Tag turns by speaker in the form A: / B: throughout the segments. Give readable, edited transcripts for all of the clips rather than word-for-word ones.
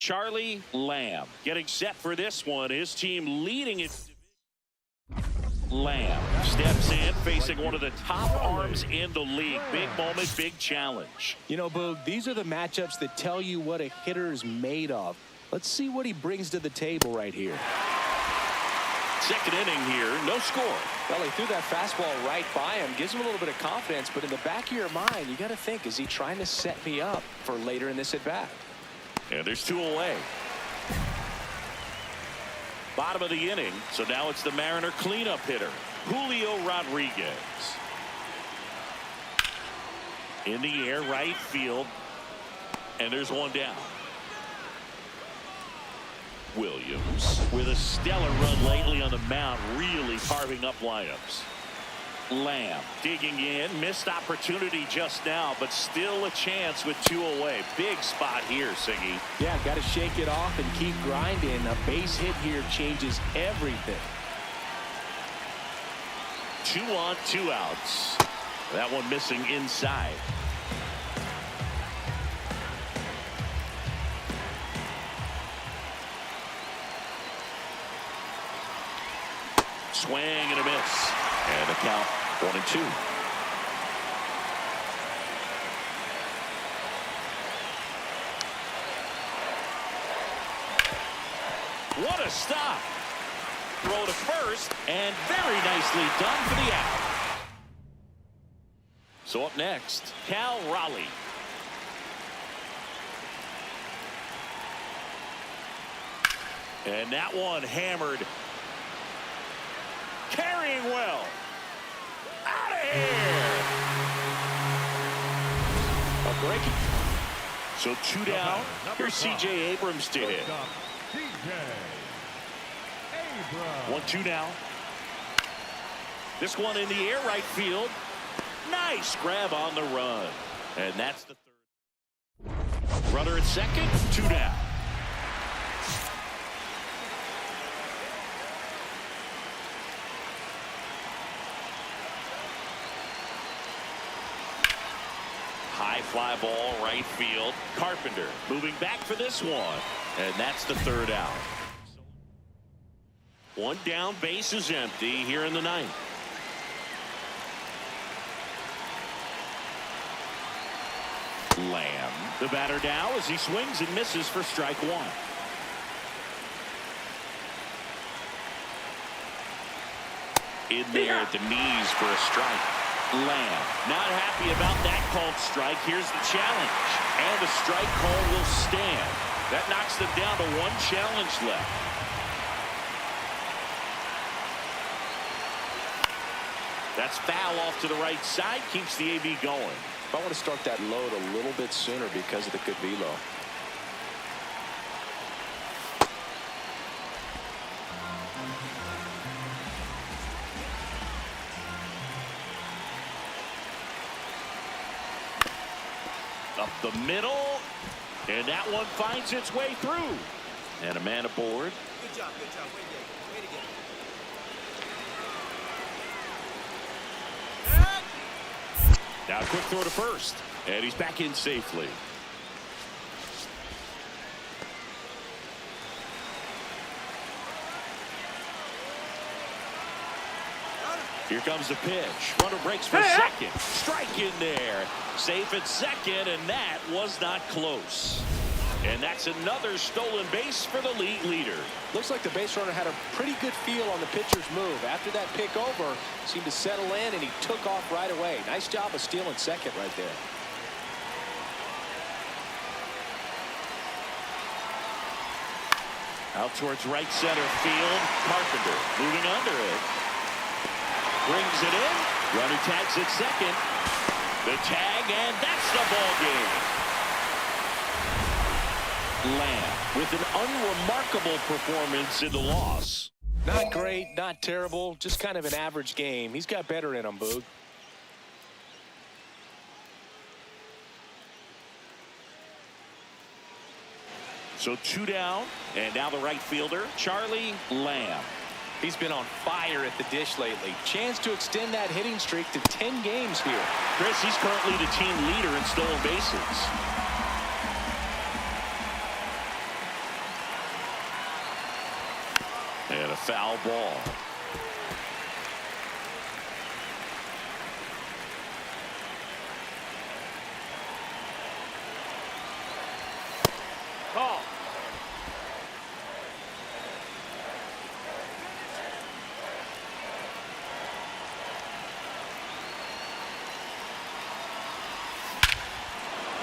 A: Charlie Lamb getting set for this one. His team leading it. Lamb steps in, facing one of the top arms in the league. Big moment, big challenge.
B: You know, Boog, these are the matchups that tell you what a hitter is made of. Let's see what he brings to the table right here.
A: Second inning here, no score.
B: Well, he threw that fastball right by him. Gives him a little bit of confidence, but in the back of your mind, you got to think, is he trying to set me up for later in this at-bat?
A: And there's two away. Bottom of the inning, so now it's the Mariner cleanup hitter, Julio Rodriguez. In the air, right field, and there's one down. Williams with a stellar run lately on the mound, really carving up lineups. Lamb digging in, missed opportunity just now, but still a chance with two away. Big spot here, Siggy.
B: Yeah, got to shake it off and keep grinding. A base hit here changes everything.
A: 2 on, 2 outs. That one missing inside. Swing and a miss. And a count 1-2. What a stop. Throw to first, and very nicely done for the out. So up next, Cal Raleigh. And that one hammered. Carrying well. Out of here. A breaking. So 2 down. Here's C.J. Abrams to hit. 1-2 now. This one in the air, right field. Nice grab on the run. And that's the third. Runner at second, 2 down. High fly ball, right field. Carpenter moving back for this one. And that's the third out. One down, base is empty here in the ninth. Lamb, the batter now as he swings and misses for strike one. In there at the knees for a strike. Lamb not happy about that called strike. Here's the challenge, and the strike call will stand. That knocks them down to 1 challenge left. That's foul off to the right side, keeps the AB going.
B: I want to start that load a little bit sooner because of the good velo.
A: Up the middle, and that one finds its way through. And a man aboard.
C: Good job, good job. Way to get it.
A: Now a quick throw to first, and he's back in safely. Here comes the pitch. Runner breaks for second. Strike in there. Safe at second, and that was not close. And that's another stolen base for the league leader.
B: Looks like the base runner had a pretty good feel on the pitcher's move. After that pick over, seemed to settle in, and he took off right away. Nice job of stealing second right there.
A: Out towards right center field. Carpenter moving under it. Brings it in. Runner tags at second. The tag, and that's the ball game. Lamb with an unremarkable performance in the loss.
B: Not great, not terrible, just kind of an average game. He's got better in him, Boog.
A: So 2 down, and now the right fielder, Charlie Lamb.
B: He's been on fire at the dish lately. Chance to extend that hitting streak to 10 games here.
A: Chris, he's currently the team leader in stolen bases. foul ball.
B: Call.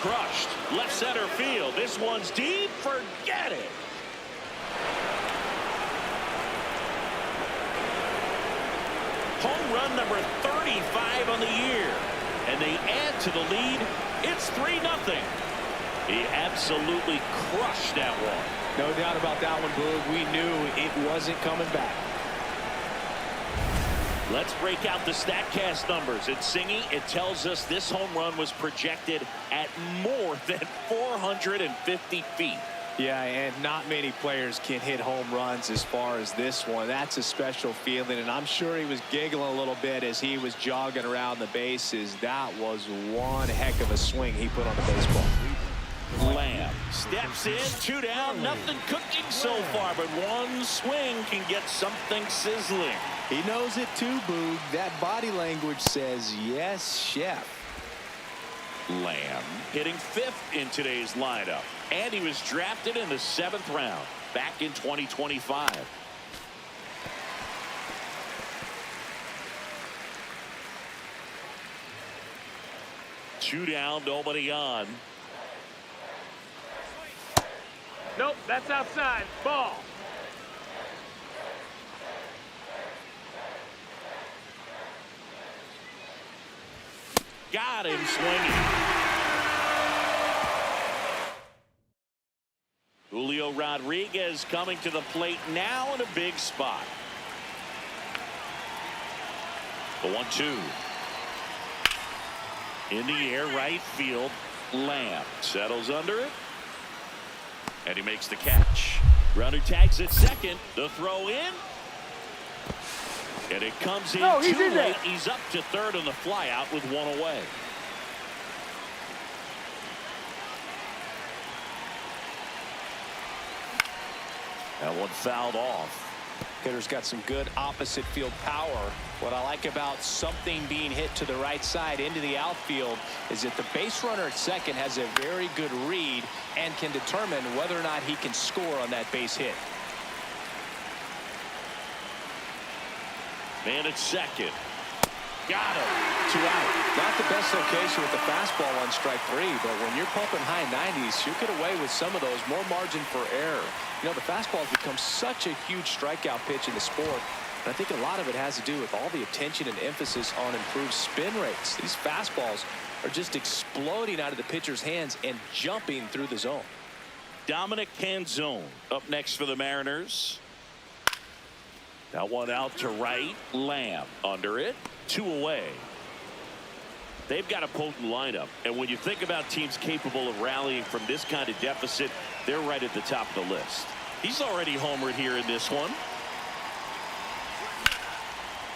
A: Crushed. Left center field. This one's deep. Forget it. Home run number 35 on the year. And they add to the lead. It's 3-0. He absolutely crushed that one.
B: No doubt about that one, Boog. We knew it wasn't coming back.
A: Let's break out the StatCast numbers. It's Singy. It tells us this home run was projected at more than 450 feet.
B: Yeah, and not many players can hit home runs as far as this one. That's a special feeling, and I'm sure he was giggling a little bit as he was jogging around the bases. That was one heck of a swing he put on the baseball.
A: Lamb steps in, 2 down, nothing cooking so far, but one swing can get something sizzling.
B: He knows it too, Boog. That body language says, yes, chef.
A: Lamb hitting 5th in today's lineup, and he was drafted in the 7th round back in 2025. Two down, nobody on.
D: Nope, that's outside. Ball.
A: Got him swinging. Julio Rodriguez coming to the plate now in a big spot. The 1-2. In the air, right field. Lamb settles under it. And he makes the catch. Runner tags at second. The throw in. And it comes in too late. He's up to third on the flyout with one away. That one fouled off.
B: Hitter's got some good opposite field power. What I like about something being hit to the right side into the outfield is that the base runner at second has a very good read and can determine whether or not he can score on that base hit.
A: Man at second. Got him.
B: 2 out. Not the best location with the fastball on strike 3, but when you're pumping high 90s, you get away with some of those. More margin for error. You know, the fastball has become such a huge strikeout pitch in the sport. And I think a lot of it has to do with all the attention and emphasis on improved spin rates. These fastballs are just exploding out of the pitcher's hands and jumping through the zone.
A: Dominic Canzone up next for the Mariners. That one out to right. Lamb under it. 2 away. They've got a potent lineup, and when you think about teams capable of rallying from this kind of deficit, they're right at the top of the list. He's already homered here in this one.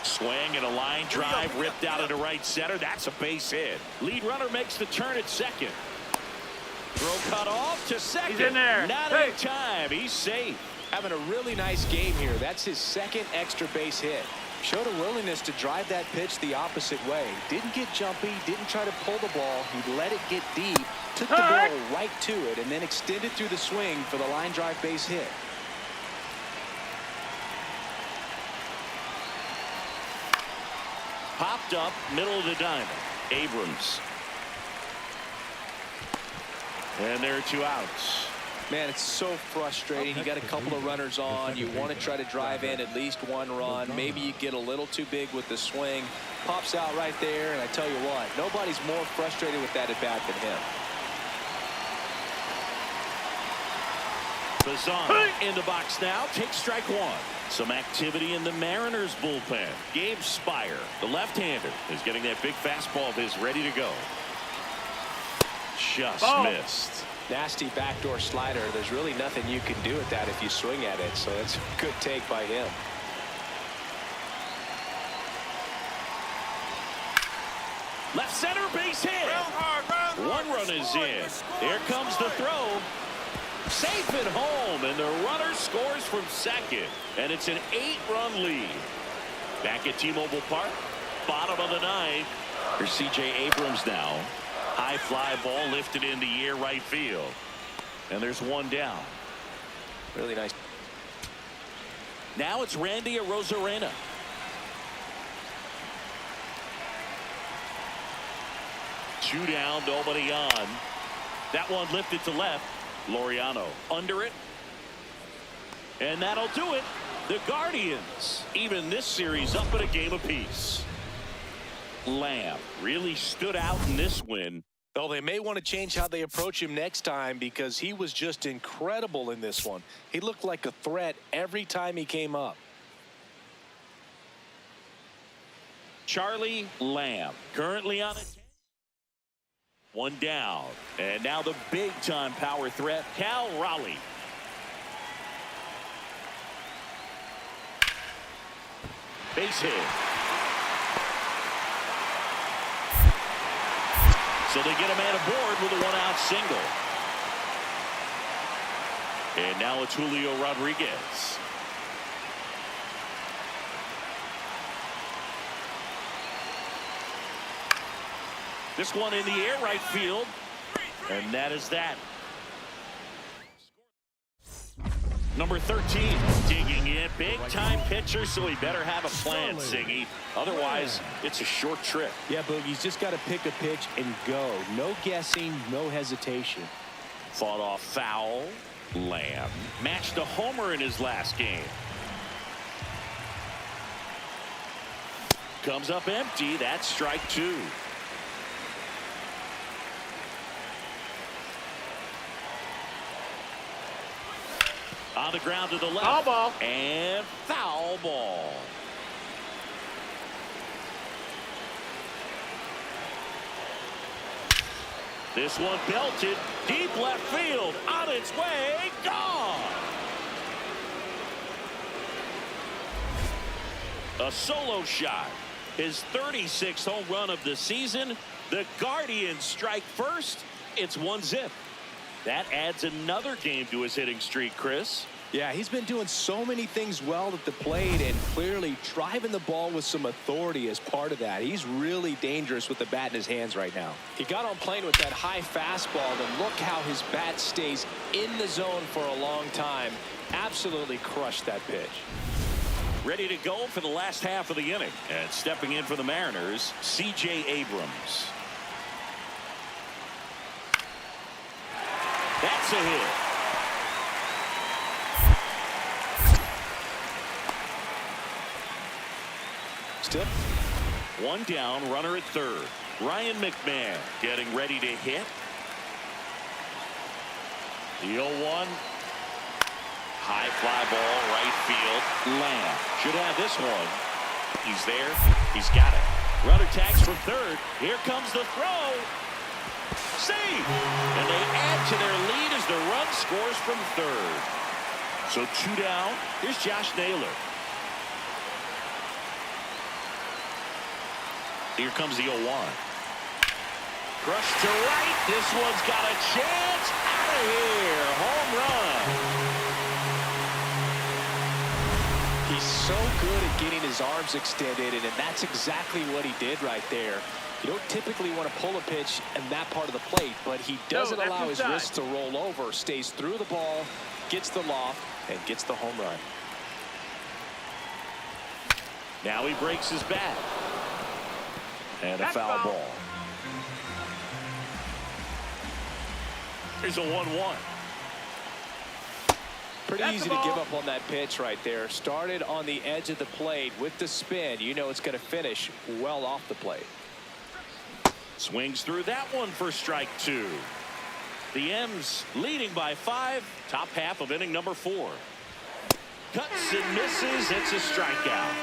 A: Swing and a line drive ripped out into right center. That's a base hit. Lead runner makes the turn at second. Throw cut off to second.
D: He's in there.
A: Not in time. He's safe.
B: Having a really nice game here. That's his second extra base hit. Showed a willingness to drive that pitch the opposite way. Didn't get jumpy, didn't try to pull the ball. He let it get deep, took the ball right to it, and then extended through the swing for the line drive base hit.
A: Popped up, middle of the diamond. Abrams. And there are 2 outs.
B: Man, it's so frustrating. You got a couple of runners on. You want to try to drive in at least 1 run. Maybe you get a little too big with the swing. Pops out right there, and I tell you what, nobody's more frustrated with that at bat than him.
A: Bazan in the box now. Takes strike 1. Some activity in the Mariners bullpen. Gabe Spire, the left-hander, is getting that big fastball of his ready to go. Just missed.
B: Nasty backdoor slider. There's really nothing you can do with that if you swing at it, so that's a good take by him.
A: Left center base hit. 1 run is in. Here comes the throw. Safe at home, and the runner scores from second. And it's an 8-run lead. Back at T-Mobile Park, bottom of the ninth. Here's C.J. Abrams now. High fly ball lifted in the air right field. And there's one down.
B: Really nice.
A: Now it's Randy Arozarena. Two down, nobody on. That one lifted to left. Laureano under it. And that'll do it. The Guardians, even this series, up at a game apiece. Lamb really stood out in this win.
B: Well, they may want to change how they approach him next time because he was just incredible in this one. He looked like a threat every time he came up.
A: Charlie Lamb currently on it. One down. And now the big-time power threat, Cal Raleigh. Base hit. So they get a man aboard with a one-out single. And now it's Julio Rodriguez. This one in the air right field. And that is that. Number 13 digging in. Big time pitcher, so he better have a plan, Siggy. Otherwise, it's a short trip.
B: Yeah, Boogie's just got to pick a pitch and go. No guessing, no hesitation.
A: Fought off foul. Lamb matched a homer in his last game. Comes up empty. That's strike two. On the ground to the left.
D: Foul ball.
A: And foul ball. This one belted deep left field. On its way. Gone. A solo shot. His 36th home run of the season. The Guardians strike first. It's 1-0. That adds another game to his hitting streak, Chris.
B: Yeah, he's been doing so many things well at the plate and clearly driving the ball with some authority as part of that. He's really dangerous with the bat in his hands right now. He got on plane with that high fastball, and look how his bat stays in the zone for a long time. Absolutely crushed that pitch.
A: Ready to go for the last half of the inning. And stepping in for the Mariners, C.J. Abrams. That's a hit.
B: Still.
A: One down, runner at third. Ryan McMahon getting ready to hit. The 0-1. High fly ball, right field. Lamb should have this one. He's there. He's got it. Runner tags from third. Here comes the throw. Save. And they add to their lead as the run scores from third. So two down. Here's Josh Naylor. Here comes the 0-1. Crushed to right. This one's got a chance. Out of here. Home run.
B: He's so good at getting his arms extended, and that's exactly what he did right there. You don't typically want to pull a pitch in that part of the plate, but he doesn't allow his wrists to roll over, stays through the ball, gets the loft, and gets the home run.
A: Now he breaks his bat. And a foul ball. Here's a 1-1.
B: Pretty easy to give up on that pitch right there. Started on the edge of the plate with the spin. You know it's going to finish well off the plate.
A: Swings through that one for strike two. The M's leading by 5. Top half of inning number 4. Cuts and misses. It's a strikeout.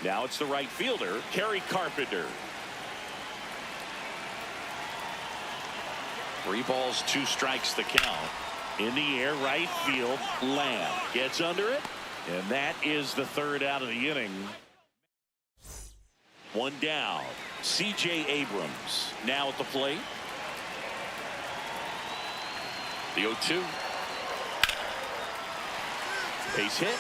A: Now it's the right fielder, Kerry Carpenter. 3 balls, 2 strikes the count. In the air, right field, Lamb gets under it. And that is the third out of the inning. One down. C.J. Abrams now at the plate. The 0-2. Base hit.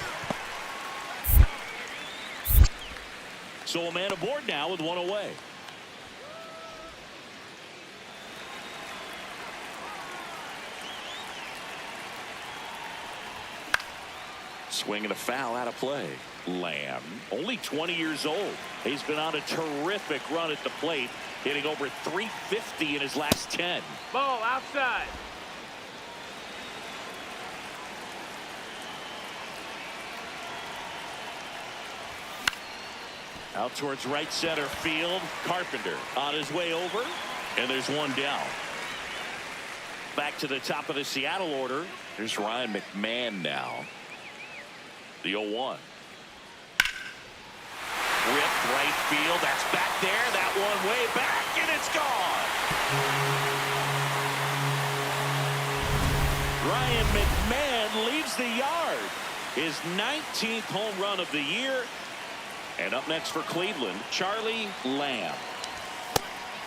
A: So a man aboard now with one away. Swing and a foul out of play. Lamb, only 20 years old. He's been on a terrific run at the plate, hitting over 350 in his last 10.
D: Ball outside.
A: Out towards right center field. Carpenter on his way over, and there's one down. Back to the top of the Seattle order. Here's Ryan McMahon now. The 0-1. Ripped right field. That's back there. That one way back, and it's gone. Ryan McMahon leaves the yard. His 19th home run of the year. And up next for Cleveland, Charlie Lamb.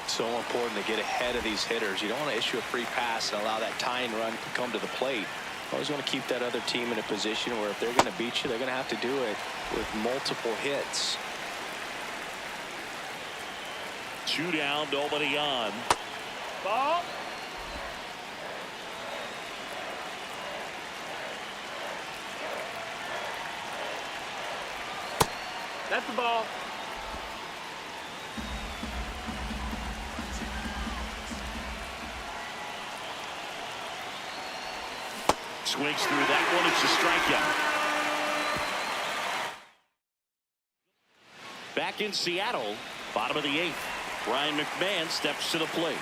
B: So important to get ahead of these hitters. You don't want to issue a free pass and allow that tying run to come to the plate. Always want to keep that other team in a position where if they're going to beat you, they're going to have to do it with multiple hits.
A: 2 down, nobody on.
D: Ball. That's the ball.
A: Swings through that one. It's a strikeout. Back in Seattle, bottom of the 8th. Ryan McMahon steps to the plate.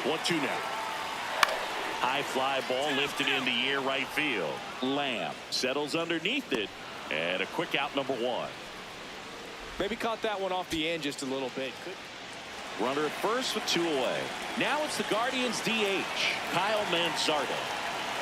A: 1-2 now. High fly ball lifted in the air right field. Lamb settles underneath it, and a quick out, number 1.
B: Maybe caught that one off the end just a little bit.
A: Runner at first with 2 away. Now it's the Guardians DH, Kyle Mansardo.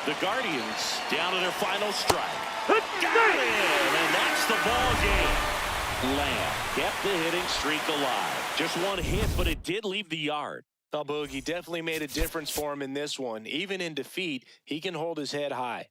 A: The Guardians down to their final strike. Got him, and that's the ball game. Lamb kept the hitting streak alive. Just one hit, but it did leave the yard.
B: Oh, Boogie definitely made a difference for him in this one. Even in defeat, he can hold his head high.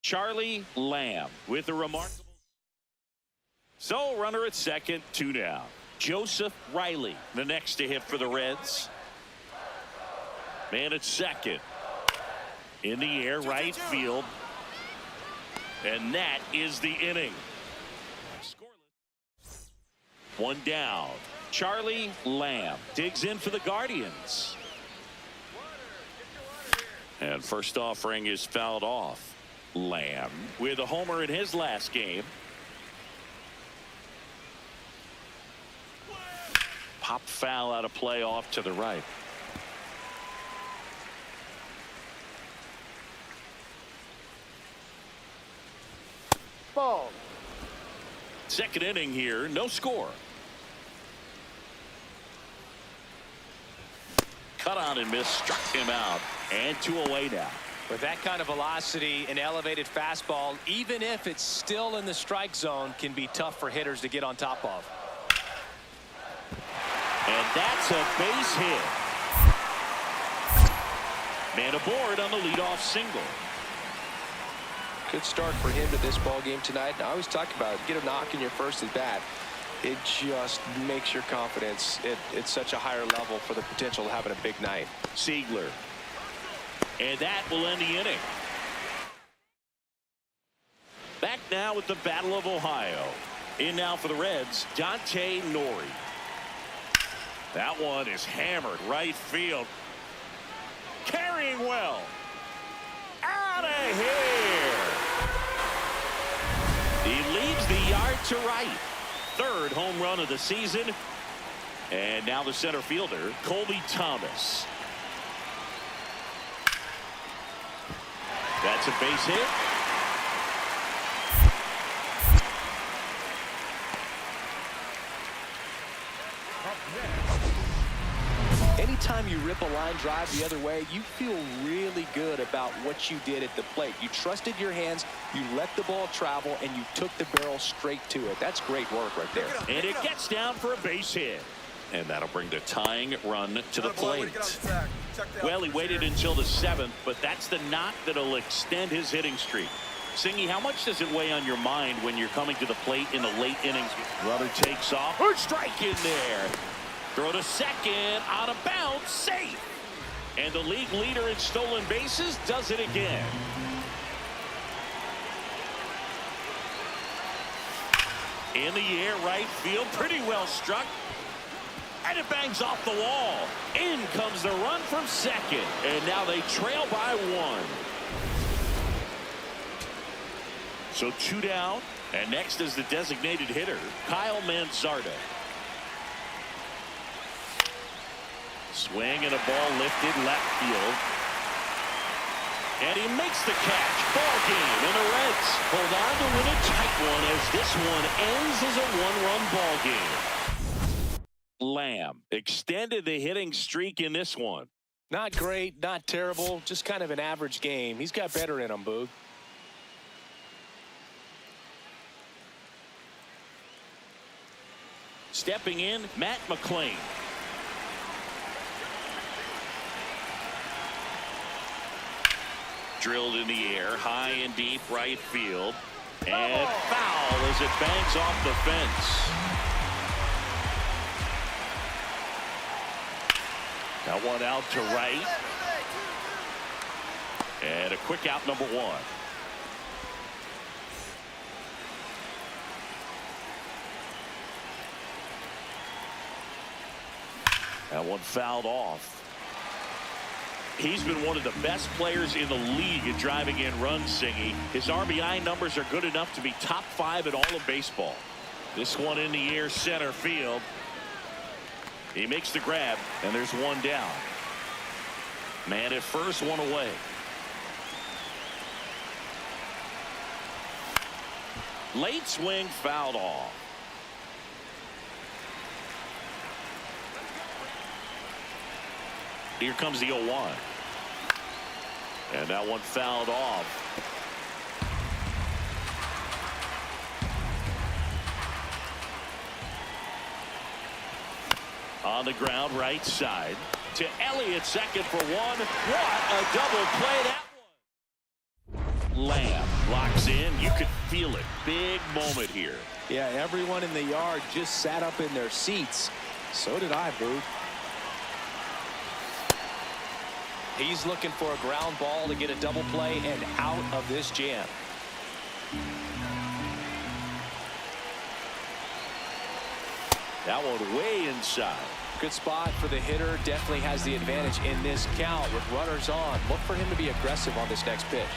A: Charlie Lamb with a remarkable. So runner at second, 2 down. Joseph Riley, the next to hit for the Reds. Man at second. In the air, right field. And that is the inning. Scoreless. 1 down. Charlie Lamb digs in for the Guardians. And first offering is fouled off. Lamb with a homer in his last game. Pop foul out of play off to the right.
D: Ball.
A: Second inning here, no score. Cut on and miss, struck him out, and 2 away now.
B: With that kind of velocity, an elevated fastball, even if it's still in the strike zone, can be tough for hitters to get on top of.
A: And that's a base hit. Man aboard on the leadoff single.
B: Good start for him to this ball game tonight. I always talk about it. Get a knock in your first at bat. It just makes your confidence at such a higher level for the potential of having a big night.
A: Siegler. And that will end the inning. Back now with the Battle of Ohio. In now for the Reds, Dante Nori. That one is hammered right field. Carrying well. Out of here. yard to right. Third home run of the season. And now the center fielder, Colby Thomas. That's a base hit.
B: Anytime you rip a line drive the other way, you feel really good about what you did at the plate. You trusted your hands, you let the ball travel, and you took the barrel straight to it. That's great work right there.
A: And it gets down for a base hit. And that'll bring the tying run to the plate. Well, he waited until the 7th, but that's the knock that'll extend his hitting streak. Singy, how much does it weigh on your mind when you're coming to the plate in the late innings? Runner takes off. Strike in there. Throw to second, out of bounds, safe. And the league leader in stolen bases does it again. In the air, right field, pretty well struck. And it bangs off the wall. In comes the run from second. And now they trail by 1. So 2 down. And next is the designated hitter, Kyle Manzardo. Swing and a ball lifted left field. And he makes the catch. Ball game. And the Reds hold on to win a tight one as this one ends as a 1-run ball game. Lamb extended the hitting streak in this one.
B: Not great, not terrible, just kind of an average game. He's got better in him, Boog.
A: Stepping in, Matt McClain. Drilled in the air, high and deep right field. And foul as it bangs off the fence. That one out to right. And a quick out, number 1. That one fouled off. He's been one of the best players in the league at driving in runs, Singy. His RBI numbers are good enough to be top 5 in all of baseball. This one in the air, center field. He makes the grab, and there's 1 down. Man at first, 1 away. Late swing, fouled off. Here comes the 0-1. And that one fouled off. On the ground, right side. To Elliott, second for 1. What a double play that one. Lamb locks in. You could feel it. Big moment here.
B: Yeah, everyone in the yard just sat up in their seats. So did I, Boog. He's looking for a ground ball to get a double play and out of this jam.
A: That one way inside.
B: Good spot for the hitter. Definitely has the advantage in this count with runners on. Look for him to be aggressive on this next pitch.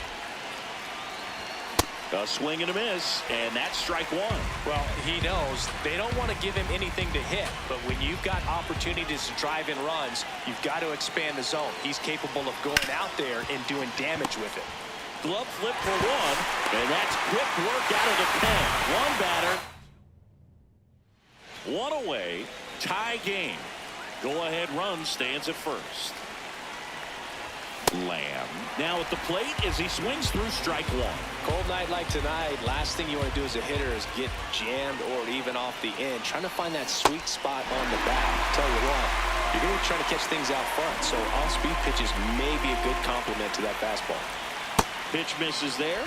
A: A swing and a miss, and that's strike 1.
B: Well, he knows they don't want to give him anything to hit, but when you've got opportunities to drive in runs, you've got to expand the zone. He's capable of going out there and doing damage with it.
A: Glove flip for 1, and that's quick work out of the pen. 1 batter. 1 away. Tie game. Go-ahead run stands at first. Lamb now at the plate as he swings through strike 1.
B: Cold night like tonight, last thing you want to do as a hitter is get jammed or even off the end. Trying to find that sweet spot on the bat. Tell you what, you're going to be trying to catch things out front, so off-speed pitches may be a good complement to that fastball.
A: Pitch misses there,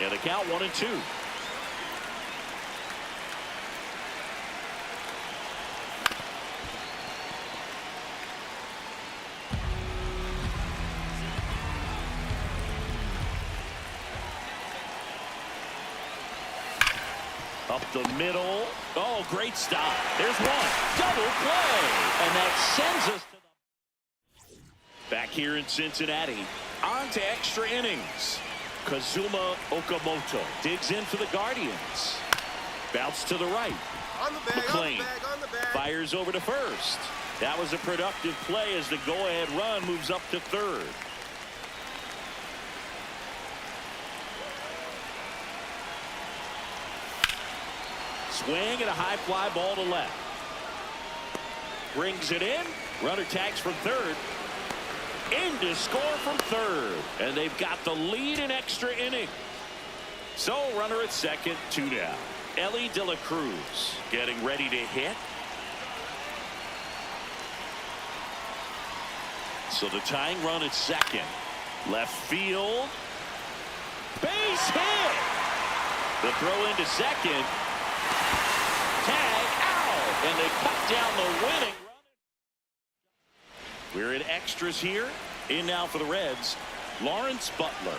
A: and the count 1-2. Up the middle. Oh, great stop. There's 1. Double play. And that sends us to the... Back here in Cincinnati. On to extra innings. Kazuma Okamoto digs in for the Guardians. Bounce to the right.
C: On the bag,
A: McLean
C: on the bag.
A: fires over to first. That was a productive play as the go-ahead run moves up to third. Swing and a high fly ball to left. Brings it in. Runner tags from third. In to score from third. And they've got the lead in extra inning. So runner at second, 2 down. Ellie De La Cruz getting ready to hit. So the tying run at second. Left field. Base hit. The throw into second. Tag out. And they cut down the winning run. We're in extras here. In now for the Reds, Lawrence Butler.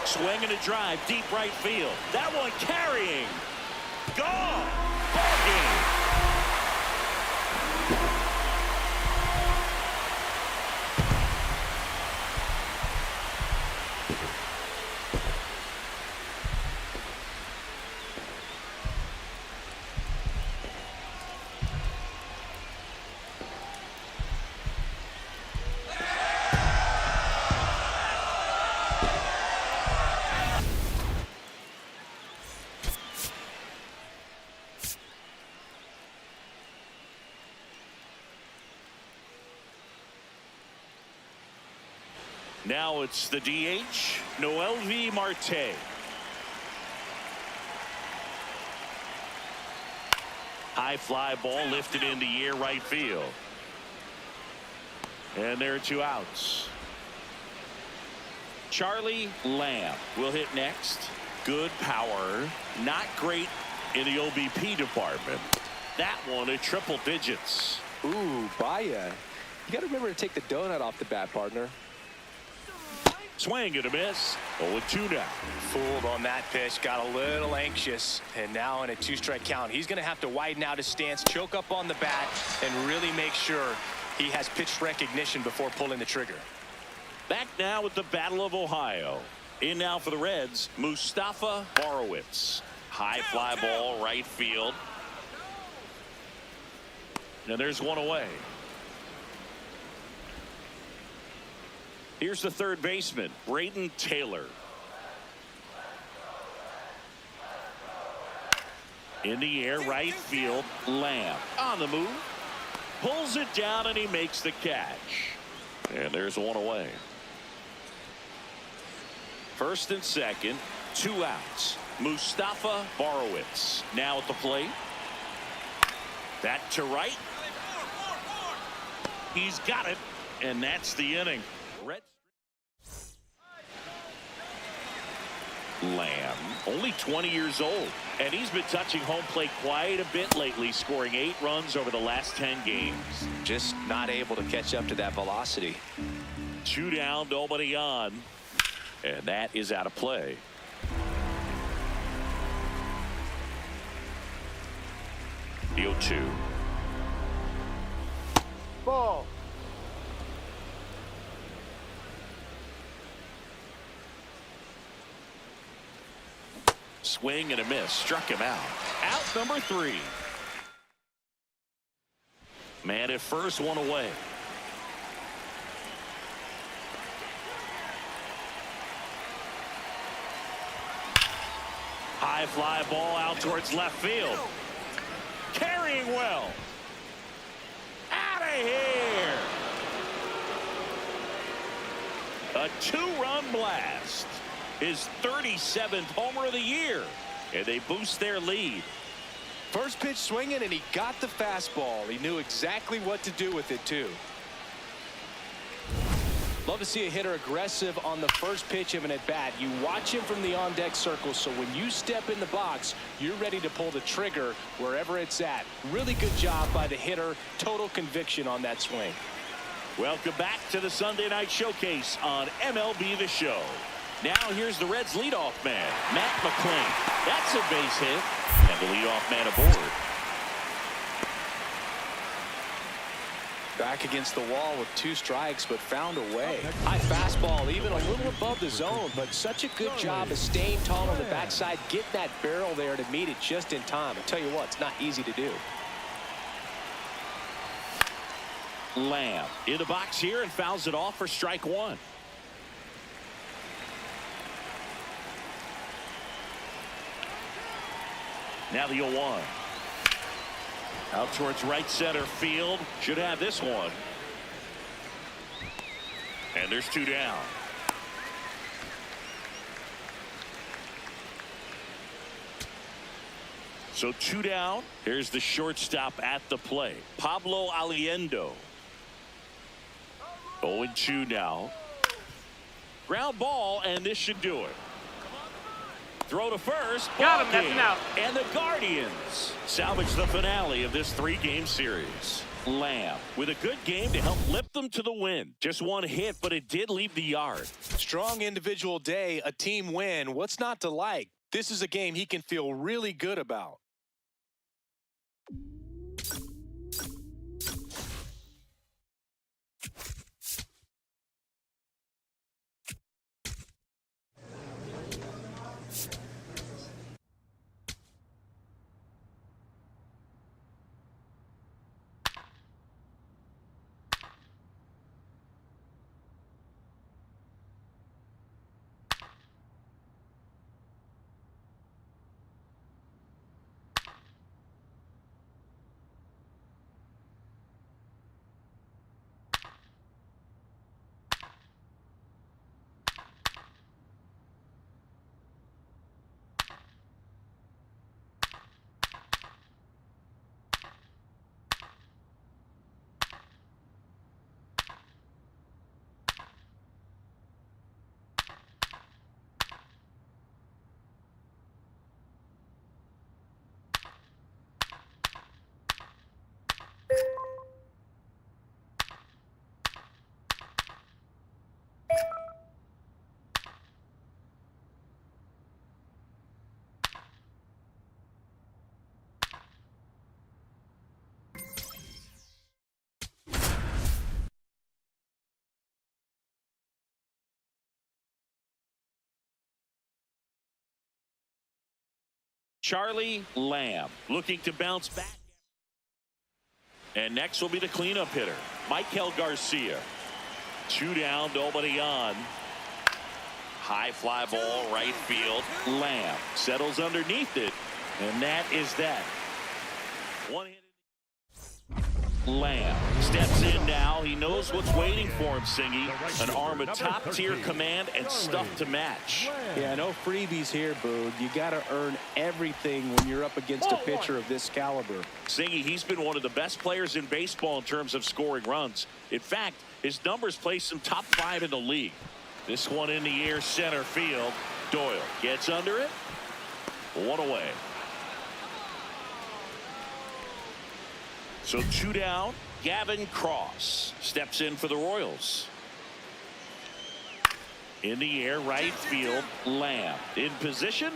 A: Swing and a drive, deep right field. That one carrying. Gone. Ball game. Now it's the DH, Noel V. Marte. High fly ball lifted in the air right field. And there are 2 outs. Charlie Lamb will hit next. Good power. Not great in the OBP department. That one at triple digits.
B: Ooh, Baya. You got to remember to take the donut off the bat, partner.
A: Swing and a miss. 0-2 now.
B: Fooled on that pitch, got a little anxious, and now in a 2-strike count, he's going to have to widen out his stance, choke up on the bat, and really make sure he has pitch recognition before pulling the trigger.
A: Back now with the Battle of Ohio. In now for the Reds, Mustafa Borowitz. High fly ball right field. And there's one away. Here's the third baseman, Braden Taylor. In the air, right field, Lamb on the move. Pulls it down and he makes the catch. And there's one away. First and second, 2 outs. Mustafa Borowitz now at the plate. That to right. He's got it, and that's the inning. Lamb, only 20 years old, and he's been touching home plate quite a bit lately, scoring 8 runs over the last 10 games.
B: Just not able to catch up to that velocity.
A: 2 down, nobody on, and that is out of play. The 0-2.
D: Ball.
A: Swing and a miss. Struck him out. Out number 3. Man at first, one away. High fly ball out towards left field. Carrying well. Out of here. A 2-run blast. His 37th homer of the year, and they boost their lead.
B: First pitch swinging, and he got the fastball. He knew exactly what to do with it, too. Love to see a hitter aggressive on the first pitch of an at-bat. You watch him from the on-deck circle, so when you step in the box, you're ready to pull the trigger wherever it's at. Really good job by the hitter. Total conviction on that swing.
A: Welcome back to the Sunday Night Showcase on MLB The Show. Now here's the Reds leadoff man, Matt McLean. That's a base hit, and the leadoff man aboard.
B: Back against the wall with 2 strikes, but found a way. High fastball, even a little above the zone, but such a good job of staying tall on the backside, getting that barrel there to meet it just in time. I tell you what, it's not easy to do.
A: Lamb in the box here and fouls it off for strike 1. Now the 0-1. Out towards right center field. Should have this one. And there's 2 down. So 2 down. Here's the shortstop at the plate, Pablo Aliendo. 0-2 now. Ground ball, and this should do it. Throw to first.
D: Got him. That's an out.
A: And the Guardians salvage the finale of this 3-game series. Lamb with a good game to help lift them to the win. Just 1 hit, but it did leave the yard.
B: Strong individual day, a team win. What's not to like? This is a game he can feel really good about.
A: Charlie Lamb looking to bounce back. And next will be the cleanup hitter, Michael Garcia. 2 down, nobody on. High fly ball, right field. Lamb settles underneath it, and that is that. 1 hit. Lamb steps in now. He knows what's waiting for him, Singy. An arm of top-tier command and stuff to match.
B: Yeah, no freebies here, Boog. You got to earn everything when you're up against a pitcher of this caliber.
A: Singy, he's been one of the best players in baseball in terms of scoring runs. In fact, his numbers place him top 5 in the league. This one in the air, center field. Doyle gets under it. 1 away. So 2 down. Gavin Cross steps in for the Royals. In the air, right field. Lamb in position,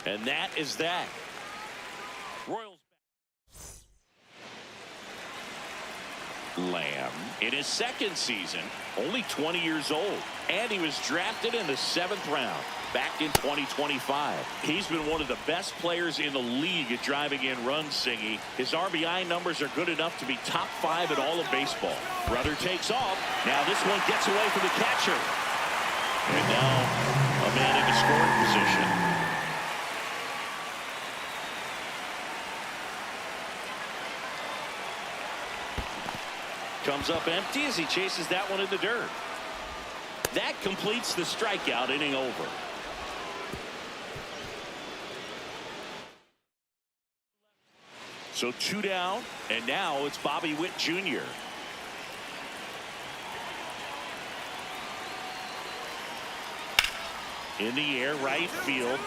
A: and that is that. Royals. Lamb in his 2nd season, only 20 years old, and he was drafted in the 7th round back in 2025. He's been one of the best players in the league at driving in runs, Singy. His RBI numbers are good enough to be top 5 in all of baseball. Rudder takes off. Now this one gets away from the catcher. And now a man in the scoring position. Comes up empty as he chases that one in the dirt. That completes the strikeout, inning over. So 2 down, and now it's Bobby Witt Jr. In the air, right field.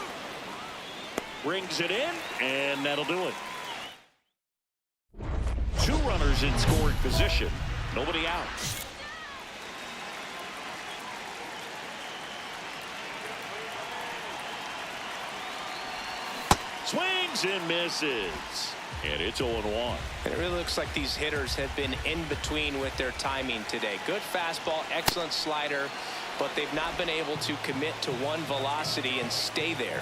A: Brings it in, and that'll do it. 2 runners in scoring position. Nobody out. Swings and misses. And it's 0-1.
B: And it really looks like these hitters have been in between with their timing today. Good fastball, excellent slider, but they've not been able to commit to one velocity and stay there.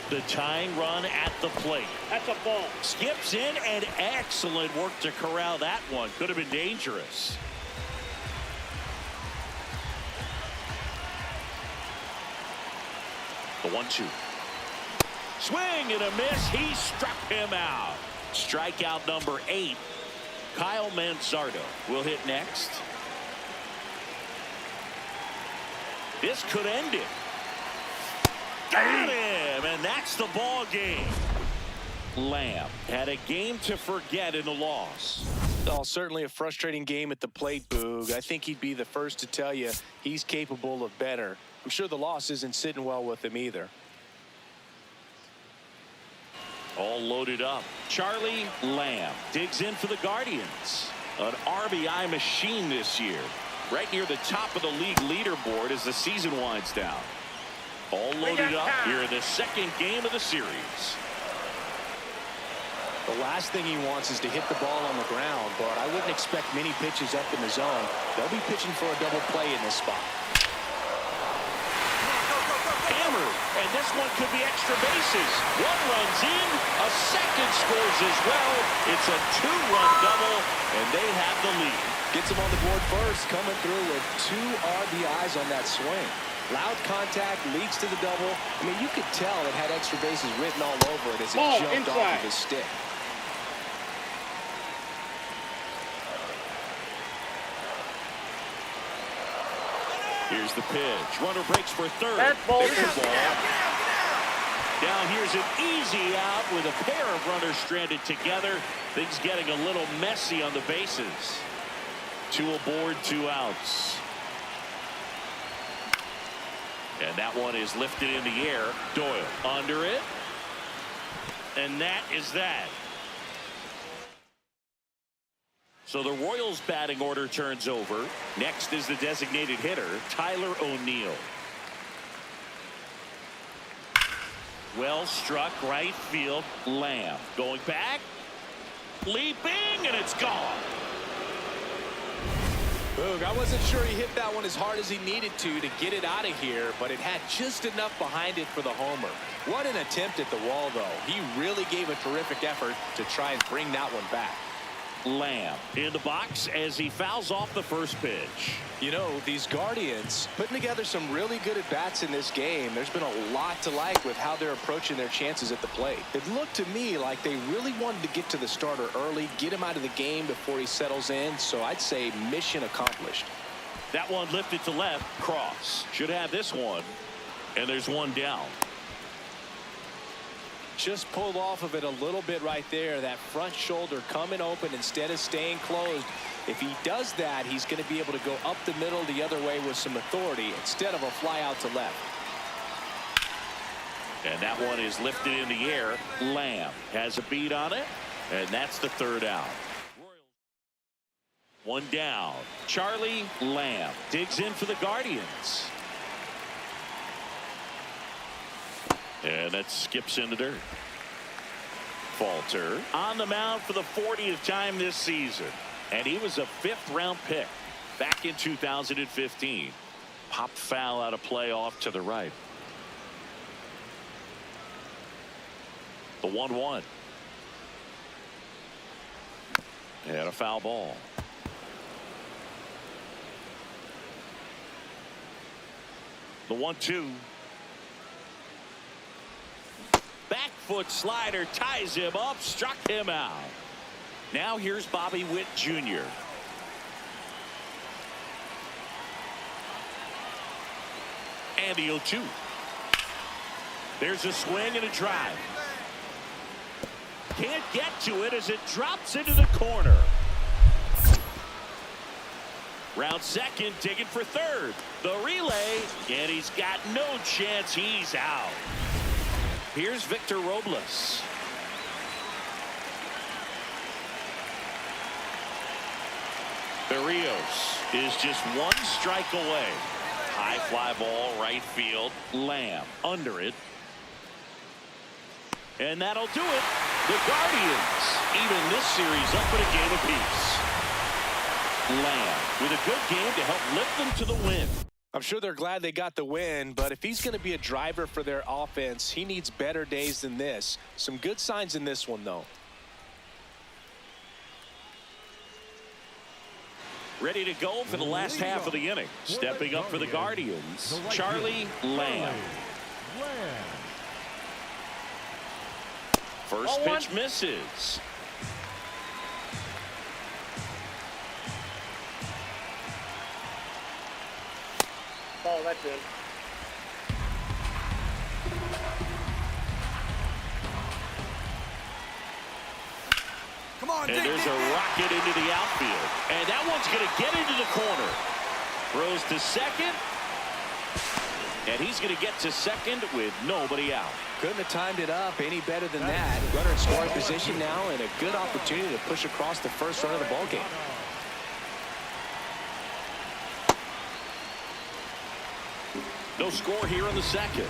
A: The tying run at the plate.
D: That's a ball.
A: Skips in, and excellent work to corral that one. Could have been dangerous. The 1-2. Swing and a miss. He struck him out. Strikeout number 8. Kyle Manzardo will hit next. This could end it. Got him, and that's the ball game. Lamb had a game to forget in the loss.
B: Oh, certainly a frustrating game at the plate, Boog. I think he'd be the first to tell you he's capable of better. I'm sure the loss isn't sitting well with him either.
A: All loaded up. Charlie Lamb digs in for the Guardians. An RBI machine this year. Right near the top of the league leaderboard as the season winds down. All loaded up here in the second game of the series.
B: The last thing he wants is to hit the ball on the ground, but I wouldn't expect many pitches up in the zone. They'll be pitching for a double play in this spot.
A: Hammered, and this one could be extra bases. One runs in, a second scores as well. It's a 2-run double, and they have the lead.
B: Gets him on the board first, coming through with 2 RBIs on that swing. Loud contact leads to the double. I mean, you could tell it had extra bases written all over it as it jumped off of his stick.
A: Here's the pitch. Runner breaks for third.
D: That's ball.
A: There's the ball. Now here's an easy out with a pair of runners stranded together. Things getting a little messy on the bases. 2 aboard, 2 outs. And that one is lifted in the air. Doyle under it. And that is that. So the Royals batting order turns over. Next is the designated hitter, Tyler O'Neill. Well struck right field. Lamb going back. Leaping, and it's gone.
B: Boog, I wasn't sure he hit that one as hard as he needed to get it out of here, but it had just enough behind it for the homer. What an attempt at the wall, though. He really gave a terrific effort to try and bring that one back.
A: Lamb in the box as he fouls off the first pitch.
B: You know, these Guardians putting together some really good at-bats in this game. There's been a lot to like with how they're approaching their chances at the plate. It looked to me like they really wanted to get to the starter early, get him out of the game before he settles in, so I'd say mission accomplished.
A: That one lifted to left. Cross should have this one, and there's one down.
B: Just pulled off of it a little bit right there. That front shoulder coming open instead of staying closed. If he does that, he's going to be able to go up the middle the other way with some authority instead of a fly out to left.
A: And that one is lifted in the air. Lamb has a beat on it, and that's the 3rd out. One down. Charlie Lamb digs in for the Guardians. And that skips in the dirt. Falter on the mound for the 40th time this season. And he was a 5th-round pick back in 2015. Pop foul out of play off to the right. The 1-1. And a foul ball. The 1-2. Back foot slider ties him up, struck him out. Now here's Bobby Witt Jr. And the 0-2. There's a swing and a drive. Can't get to it as it drops into the corner. Round second, digging for third. The relay, and he's got no chance. He's out. Here's Victor Robles. Berrios is just 1 strike away. High fly ball, right field. Lamb under it. And that'll do it. The Guardians even this series up at a game apiece. Lamb with a good game to help lift them to the win.
B: I'm sure they're glad they got the win, but if he's going to be a driver for their offense, he needs better days than this. Some good signs in this one, though.
A: Ready to go for the last half of the inning. Stepping up for the Guardians, Charlie Lamb. First pitch misses.
D: Oh, that's it.
C: Come on,
A: And
C: dig,
A: there's
C: dig,
A: a
C: dig.
A: rocket into the outfield. And that one's going to get into the corner. Throws to second. And he's going to get to second with nobody out.
B: Couldn't have timed it up any better than that. Runner in scoring position now and a good opportunity to push across the first run of the ballgame.
A: No score here in the second.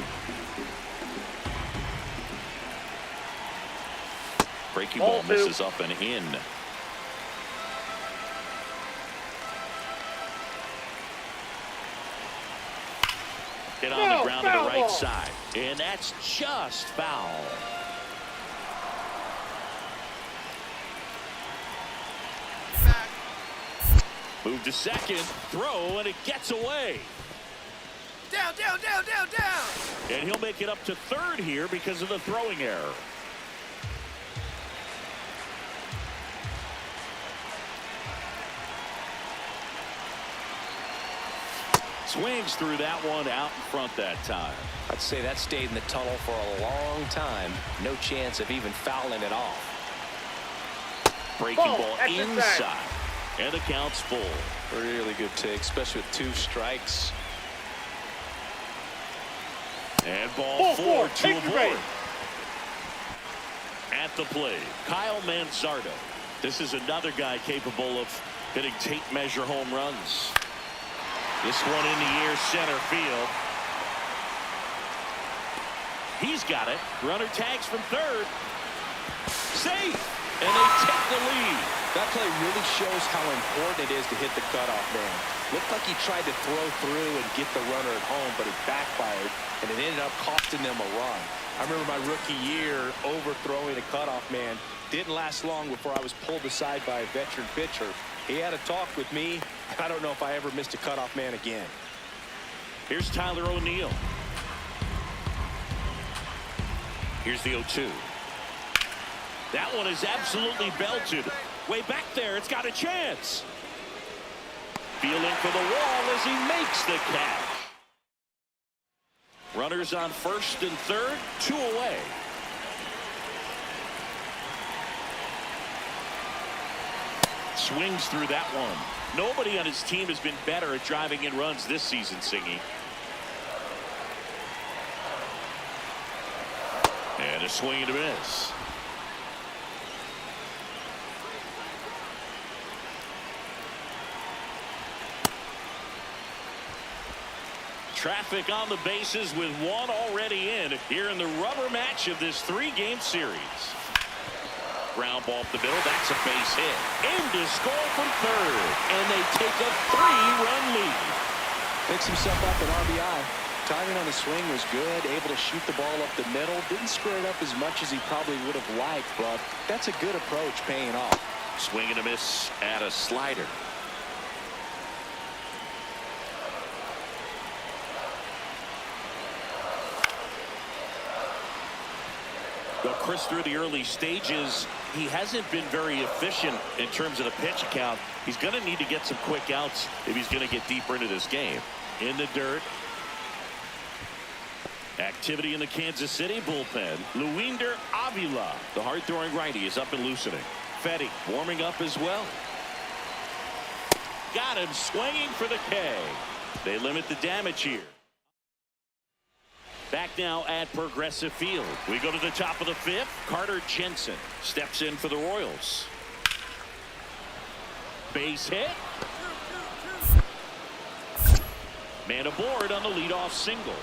A: Breaking ball misses up and in. Hit on the ground to the right side. And that's just foul. Move to second. Throw, and it gets away.
C: Down, down, down, down, down.
A: And he'll make it up to third here because of the throwing error. Swings through that one out in front that time.
B: I'd say that stayed in the tunnel for a long time. No chance of even fouling it off.
A: Breaking ball inside. And the count's full.
B: Really good take, especially with 2 strikes.
A: And ball 4 to avoid. At the plate, Kyle Manzardo. This is another guy capable of hitting tape measure home runs. This one in the air center field. He's got it. Runner tags from third. Safe. And they take the lead.
B: That play really shows how important it is to hit the cutoff man. Looked like he tried to throw through and get the runner at home, but it backfired, and it ended up costing them a run. I remember my rookie year overthrowing a cutoff man. Didn't last long before I was pulled aside by a veteran pitcher. He had a talk with me. I don't know if I ever missed a cutoff man again.
A: Here's Tyler O'Neill. Here's the 0-2. That one is absolutely belted. Way back there, it's got a chance. Feeling for the wall as he makes the catch. Runners on first and third, 2 away. Swings through that one. Nobody on his team has been better at driving in runs this season, Singy. And a swing and a miss. Traffic on the bases with one already in here in the rubber match of this 3-game series. Ground ball up the middle. That's a base hit. In to score from third. And they take a 3-run lead.
B: Picks himself up an RBI. Timing on the swing was good. Able to shoot the ball up the middle. Didn't square it up as much as he probably would have liked, but that's a good approach paying off.
A: Swing and a miss at a slider. Well, Chris, through the early stages, he hasn't been very efficient in terms of the pitch count. He's going to need to get some quick outs if he's going to get deeper into this game. In the dirt. Activity in the Kansas City bullpen. Luinder Avila, the hard-throwing righty, is up and loosening. Fetty warming up as well. Got him swinging for the K. They limit the damage here. Back now at Progressive Field. We go to the top of the 5th. Carter Jensen steps in for the Royals. Base hit. Man aboard on the leadoff single.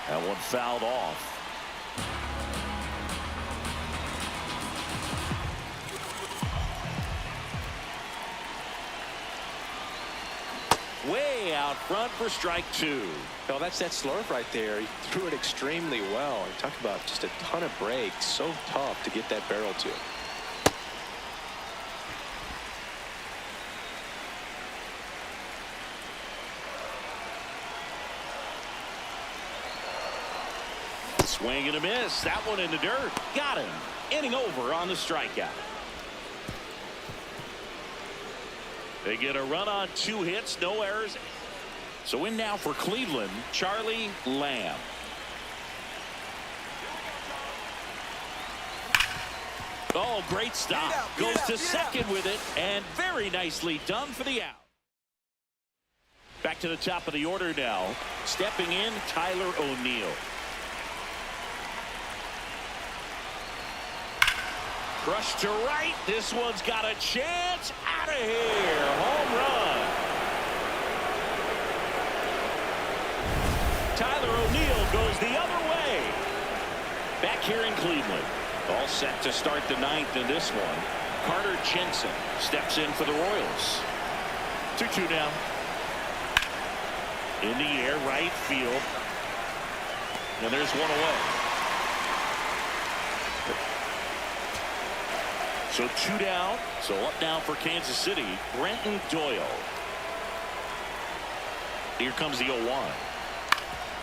A: That one fouled off. Way out front for strike two.
B: Oh, that's that slurve right there. He threw it extremely well. Talk about just a ton of breaks. So tough to get that barrel to.
A: Swing and a miss. That one in the dirt. Got him. Inning over on the strikeout. They get a run on 2 hits, no errors. So in now for Cleveland, Charlie Lamb. Oh, great stop. Goes to second with it, and very nicely done for the out. Back to the top of the order now. Stepping in, Tyler O'Neill. Crushed to right. This one's got a chance. Out of here. Home run. Tyler O'Neill goes the other way. Back here in Cleveland. All set to start the 9th in this one. Carter Jensen steps in for the Royals. 2-2 now. In the air, right field. And there's one away. So 2 down. So up now for Kansas City, Brenton Doyle. Here comes the 0-1.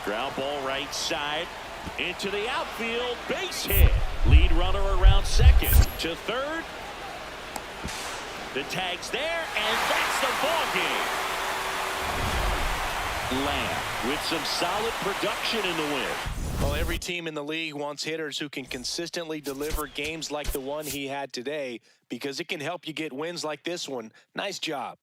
A: Ground ball right side. Into the outfield. Base hit. Lead runner around second. To third. The tag's there, and that's the ball game. Lamb with some solid production in the win.
B: Well, every team in the league wants hitters who can consistently deliver games like the one he had today, because it can help you get wins like this one. Nice job.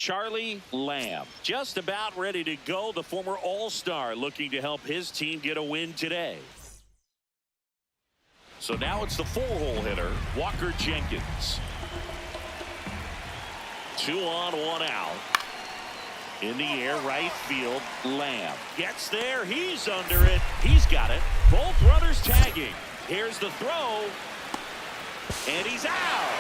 A: Charlie Lamb, just about ready to go. The former All-Star looking to help his team get a win today. So now it's the 4-hole hitter, Walker Jenkins. 2 on, 1 out. In the air, right field, Lamb gets there. He's under it. He's got it. Both runners tagging. Here's the throw. And he's out.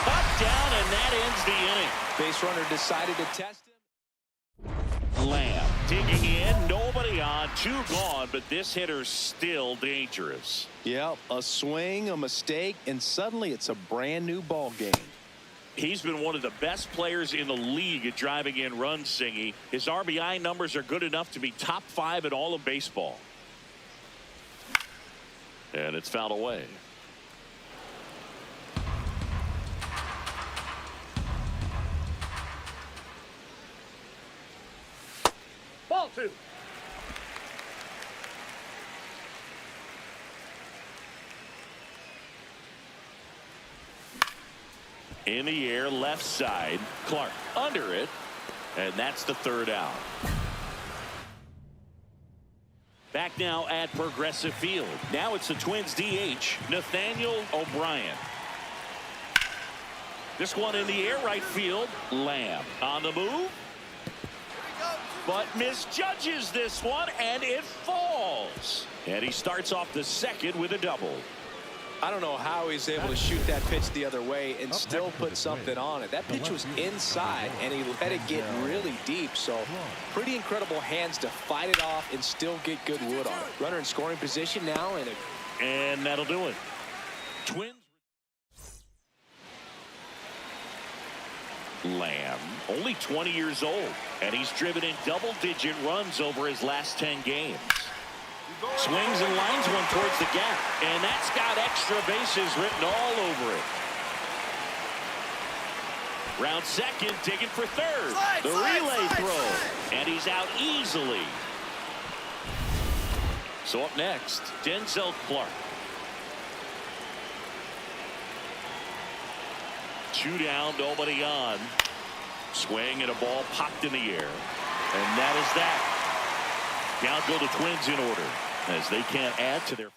A: Cut down, and that ends the inning.
B: Base runner decided to test him.
A: Lamb digging in, nobody on, 2 gone, but this hitter's still dangerous.
E: Yep, a swing, a mistake, and suddenly it's a brand new ball game.
A: He's been one of the best players in the league at driving in runs, Singy. His RBI numbers are good enough to be top 5 in all of baseball. And it's fouled away.
D: Ball 2.
A: In the air, left side. Clark under it. And that's the 3rd out. Back now at Progressive Field. Now it's the Twins DH, Nathaniel O'Brien. This one in the air, right field. Lamb on the move. But misjudges this one, and it falls. And he starts off the 2nd with a double.
B: I don't know how he's able to shoot that pitch the other way and still put something on it. That pitch was inside, and he let it get really deep. So pretty incredible hands to fight it off and still get good wood on it. Runner in scoring position now.
A: And that'll do it. Twins. Lamb, only 20 years old, and he's driven in double-digit runs over his last 10 games. Swings and lines one towards the gap, and that's got extra bases written all over it. Round second, digging for third. The relay throw, and he's out easily. So up next, Denzel Clark. 2 down, nobody on. Swing and a ball popped in the air. And that is that. Down go the Twins in order as they can't add to their.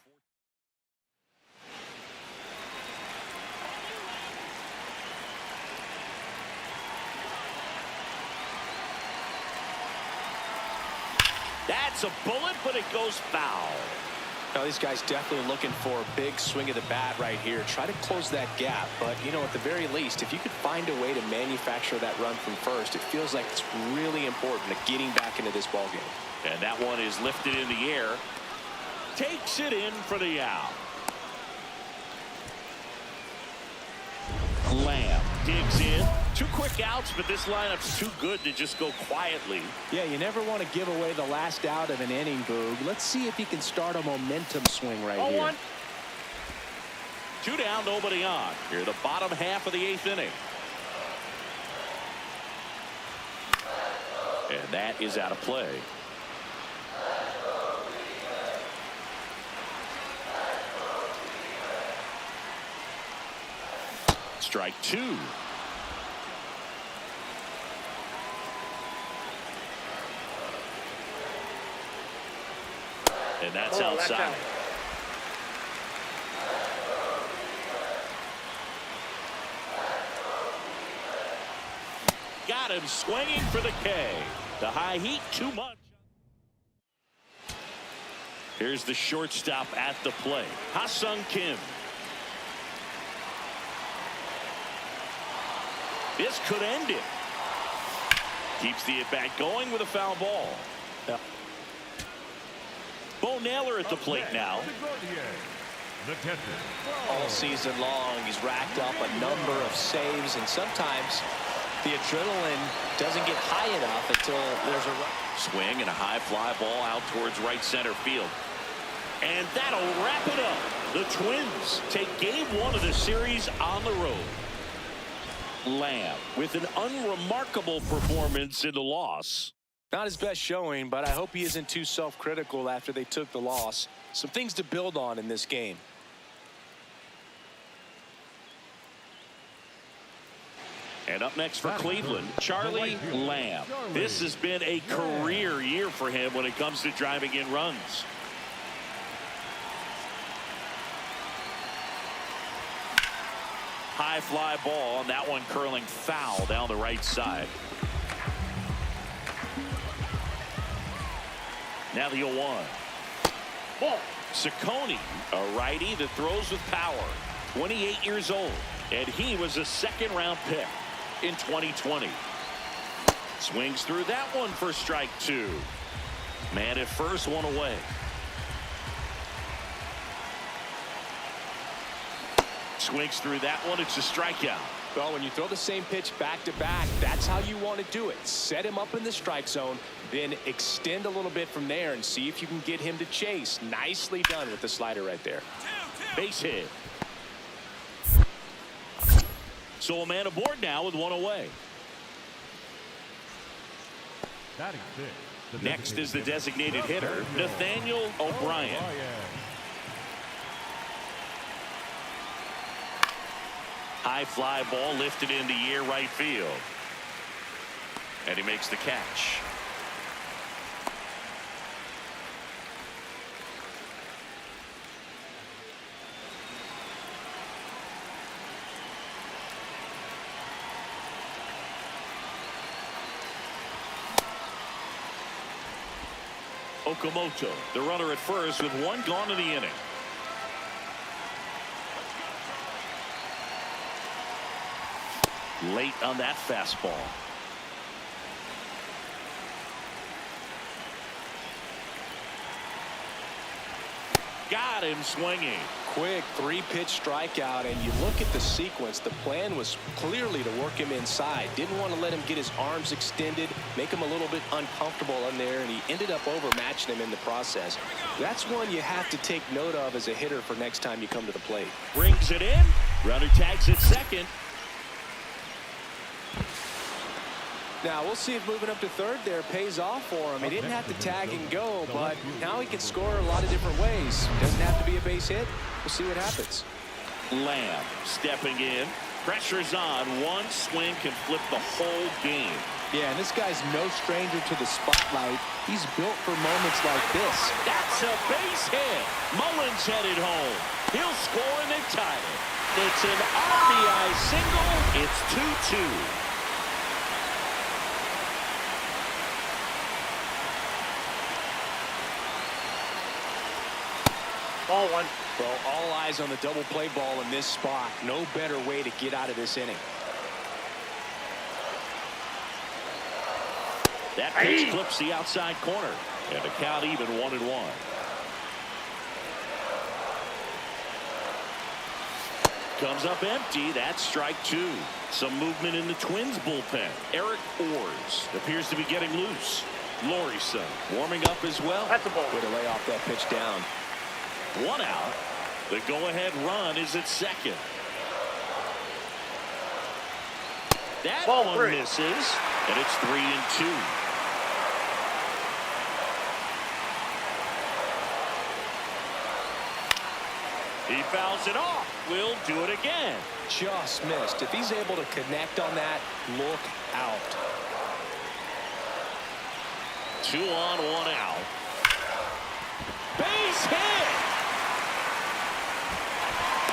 A: That's a bullet, but it goes foul.
B: Now, these guys definitely looking for a big swing of the bat right here. Try to close that gap. But, you know, at the very least, if you could find a way to manufacture that run from first, it feels like it's really important to getting back into this ballgame.
A: And that one is lifted in the air. Takes it in for the out. Lamb digs in. 2 quick outs, but this lineup's too good to just go quietly.
E: Yeah, you never want to give away the last out of an inning, Boog. Let's see if he can start a momentum swing right here.
A: 2 down, nobody on. Here, the bottom half of the 8th inning. And that is out of play. Strike 2. And that's outside. Got him swinging for the K. The high heat, too much. Here's the shortstop at the plate, Ha-Sung Kim. This could end it. Keeps the at-bat going with a foul ball. Bo Naylor at the plate now.
B: All season long, he's racked up a number of saves, and sometimes the adrenaline doesn't get high enough until there's a run.
A: Swing and a high fly ball out towards right center field. And that'll wrap it up. The Twins take game 1 of the series on the road. Lamb with an unremarkable performance in the loss.
B: Not his best showing, but I hope he isn't too self-critical after they took the loss. Some things to build on in this game.
A: And up next for Cleveland, Charlie Lamb. This has been a career year for him when it comes to driving in runs. High fly ball, and that one curling foul down the right side. Now the 0-1.
D: Ball.
A: Ciccone, a righty that throws with power. 28 years old, and he was a 2nd-round pick in 2020. Swings through that one for strike 2. Man at first, 1 away. Swings through that one. It's a strikeout.
B: Well, when you throw the same pitch back to back, that's how you want to do it. Set him up in the strike zone, then extend a little bit from there and see if you can get him to chase. Nicely done with the slider right there.
A: Base hit. So a man aboard now with 1 away. Next is the designated hitter, Nathaniel O'Brien. High fly ball lifted in the air right field. And he makes the catch. Okamoto, the runner at first with 1 gone in the inning. Late on that fastball. Got him swinging.
B: Quick 3-pitch strikeout, and you look at the sequence. The plan was clearly to work him inside. Didn't want to let him get his arms extended, make him a little bit uncomfortable in there, and he ended up overmatching him in the process. That's one you have to take note of as a hitter for next time you come to the plate.
A: Brings it in. Runner tags at second.
B: Now we'll see if moving up to third there pays off for him. He didn't have to tag and go, but now he can score a lot of different ways. Doesn't have to be a base hit. We'll see what happens.
A: Lamb stepping in. Pressure's on. One swing can flip the whole game.
E: Yeah, and this guy's no stranger to the spotlight. He's built for moments like this.
A: That's a base hit. Mullins headed home. He'll score and they tie it. It's an RBI single. It's 2-2.
D: Ball one.
B: Well, all eyes on the double play ball in this spot. No better way to get out of this inning.
A: That pitch clips the outside corner. And the count even 1-1. Comes up empty. That's strike 2. Some movement in the Twins bullpen. Eric Orrs appears to be getting loose. Lorison warming up as well.
D: That's a ball.
B: Way to lay off that pitch down.
A: 1 out. The go-ahead run is at second. That
D: Ball
A: one
D: 3.
A: misses, and it's 3-2. He fouls it off. We'll do it again.
B: Just missed. If he's able to connect on that, look out.
A: 2 on, 1 out. Base hit!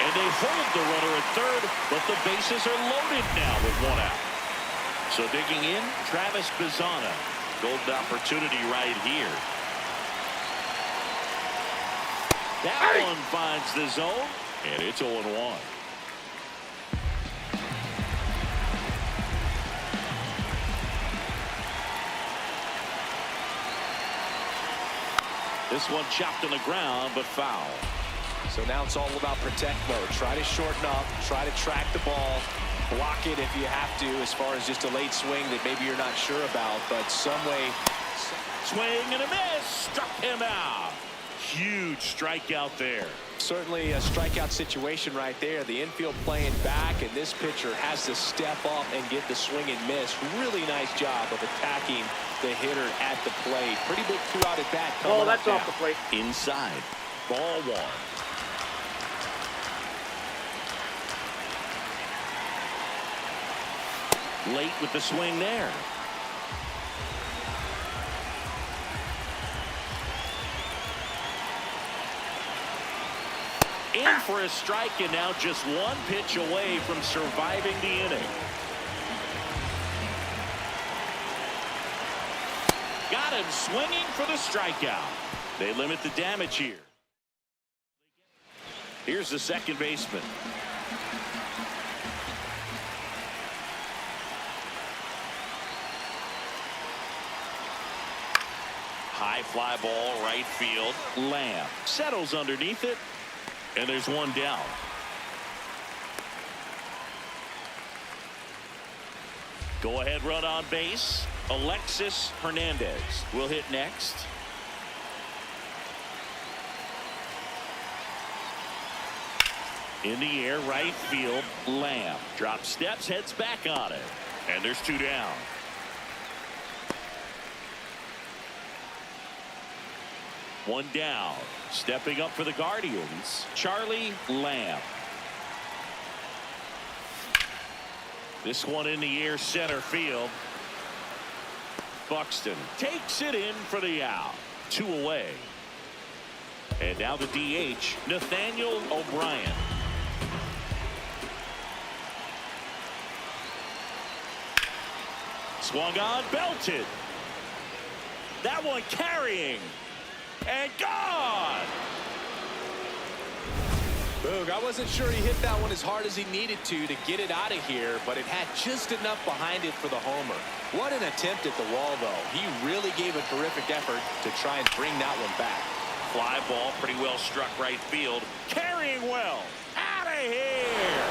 A: And they hold the runner at third, but the bases are loaded now with 1 out. So digging in, Travis Bazzana. Golden opportunity right here. That one finds the zone, and it's 0-1. This one chopped on the ground, but foul.
B: So now it's all about protect mode. Try to shorten up, try to track the ball, block it if you have to, as far as just a late swing that maybe you're not sure about, but some way.
A: Swing and a miss, struck him out. Huge strikeout there.
B: Certainly a strikeout situation right there. The infield playing back, and this pitcher has to step up and get the swing and miss. Really nice job of attacking the hitter at the plate. Pretty big 2-out at bat coming
D: Oh,
B: up
D: that's
B: now.
D: off the plate.
A: Inside, ball 1. Late with the swing there. In for a strike, and now just 1 pitch away from surviving the inning. Got him swinging for the strikeout. They limit the damage here. Here's the second baseman. High fly ball, right field. Lamb settles underneath it, and there's 1 down. Go ahead run on base. Alexis Hernandez will hit next. In the air, right field. Lamb drops steps, heads back on it, and there's 2 down. One down. Stepping up for the Guardians, Charlie Lamb. This one in the air, center field. Buxton takes it in for the out. 2 away. And now the DH, Nathaniel O'Brien. Swung on, belted. That one carrying. And gone.
B: Boog, I wasn't sure he hit that one as hard as he needed to get it out of here, but it had just enough behind it for the homer. What an attempt at the wall, though. He really gave a terrific effort to try and bring that one back.
A: Fly ball, pretty well struck right field. Carrying well. Out of here.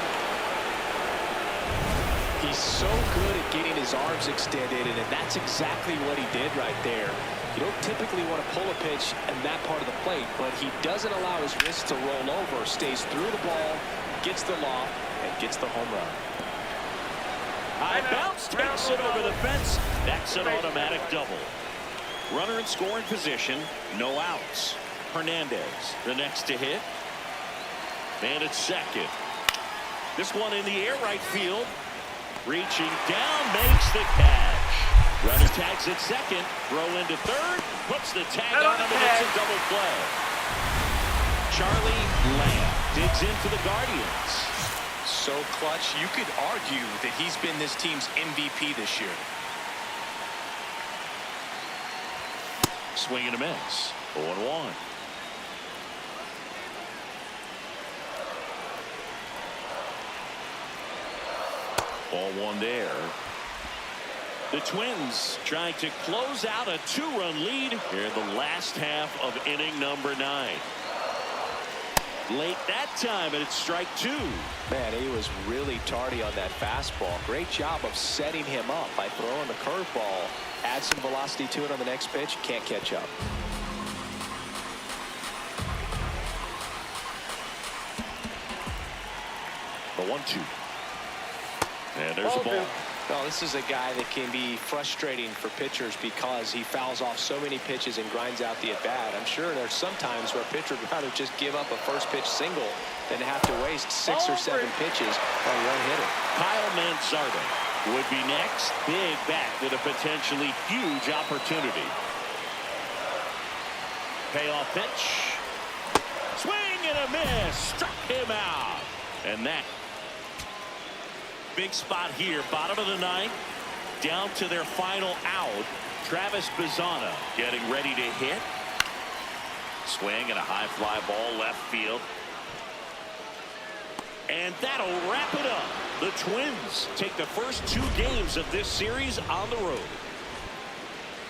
B: He's so good at getting his arms extended, and that's exactly what he did right there. You don't typically want to pull a pitch in that part of the plate, but he doesn't allow his wrists to roll over, stays through the ball, gets the loft, and gets the home run.
A: High bounce, takes it over the fence. That's an automatic double. Runner in scoring position, no outs. Hernandez, the next to hit. And it's second. This one in the air right field. Reaching down, makes the catch. Runner tags at second, throw into third, puts the tag on him, and it's a double play. Charlie Lamb digs in for the Guardians.
B: So clutch, you could argue that he's been this team's MVP this year.
A: Swing and a miss. 0-1. Ball one there. The Twins trying to close out a 2-run lead here in the last half of inning number 9. Late that time, and it's strike 2.
B: Man, he was really tardy on that fastball. Great job of setting him up by throwing the curveball. Add some velocity to it on the next pitch. Can't catch up.
A: The 1-2. And there's the ball.
B: Well, this is a guy that can be frustrating for pitchers because he fouls off so many pitches and grinds out the at-bat. I'm sure there's some times where a pitcher would rather just give up a first pitch single than have to waste 6 or 7 pitches on one hitter.
A: Kyle Mansardo would be next. Big bat with a potentially huge opportunity. Payoff pitch. Swing and a miss. Struck him out. And that big spot here, bottom of the 9th, down to their final out. Travis Bazzana getting ready to hit. Swing and a high fly ball left field. And that'll wrap it up. The Twins take the first 2 games of this series on the road.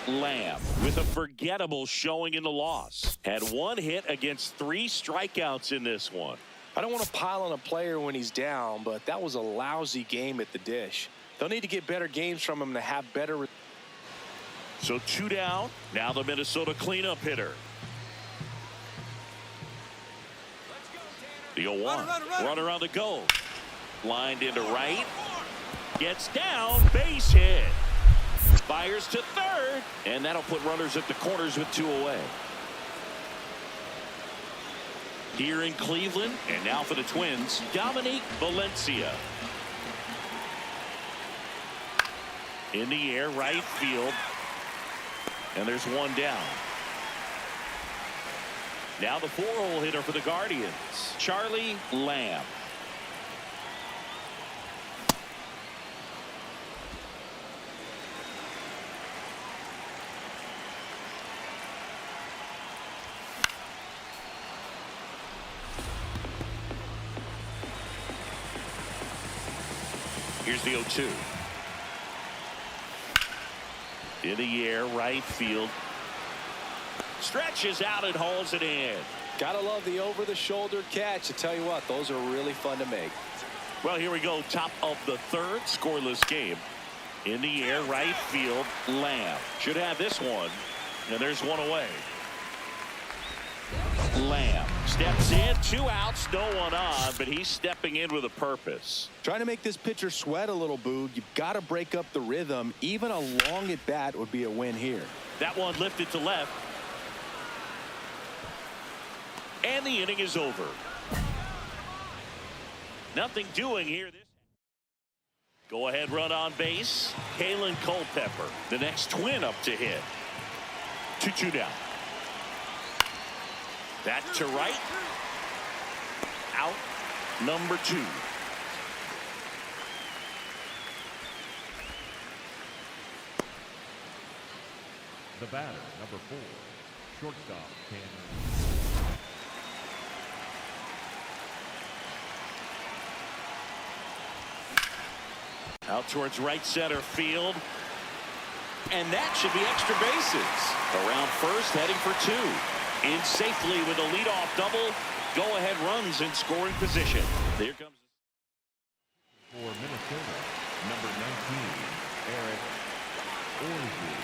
A: Lamb with a forgettable showing in the loss. Had 1 hit against 3 strikeouts in this one.
B: I don't want to pile on a player when he's down, but that was a lousy game at the dish. They'll need to get better games from him to have better.
A: So 2 down. Now the Minnesota cleanup hitter. The 0-1. Runner on the go. Lined into right. Gets down. Base hit. Fires to third. And that'll put runners at the corners with 2 away. Here in Cleveland, and now for the Twins, Dominique Valencia. In the air, right field. And there's 1 down. Now the 4-hole hitter for the Guardians, Charlie Lamb. Here's the 0-2. In the air, right field. Stretches out and hauls it in.
B: Gotta love the over-the-shoulder catch. I tell you what, those are really fun to make.
A: Well, here we go. Top of the 3rd, scoreless game. In the air, right field, Lamb. Should have this one. And there's 1 away. Lamb steps in, 2 outs, no one on, but he's stepping in with a purpose.
E: Trying to make this pitcher sweat a little, Boog. You've got to break up the rhythm. Even a long at bat would be a win here.
A: That one lifted to left. And the inning is over. Nothing doing here. Go ahead run on base. Kalen Culpepper, the next Twin up to hit. 2-2 down. That to right. Out number 2.
F: The batter, number 4, shortstop, Ken.
A: Out towards right center field. And that should be extra bases. Around first, heading for two. In safely with a leadoff double. Go-ahead runs in scoring position. There comes.
F: For Minnesota, number 19, Eric Orsley.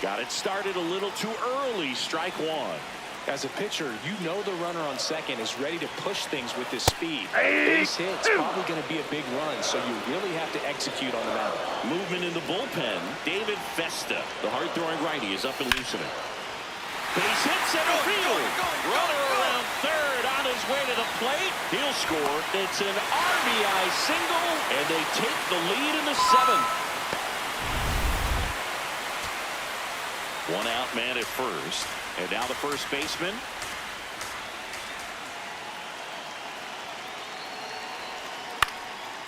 A: Got it started a little too early. Strike one.
B: As a pitcher, you know the runner on second is ready to push things with his speed. Base hit's probably going to be a big run, so you really have to execute on the mound.
A: Movement in the bullpen. David Festa, the hard-throwing righty, is up and loosening. Base hit center field. Runner around third on his way to the plate. He'll score. It's an RBI single, and they take the lead in the seventh. One out man at first. And now the first baseman.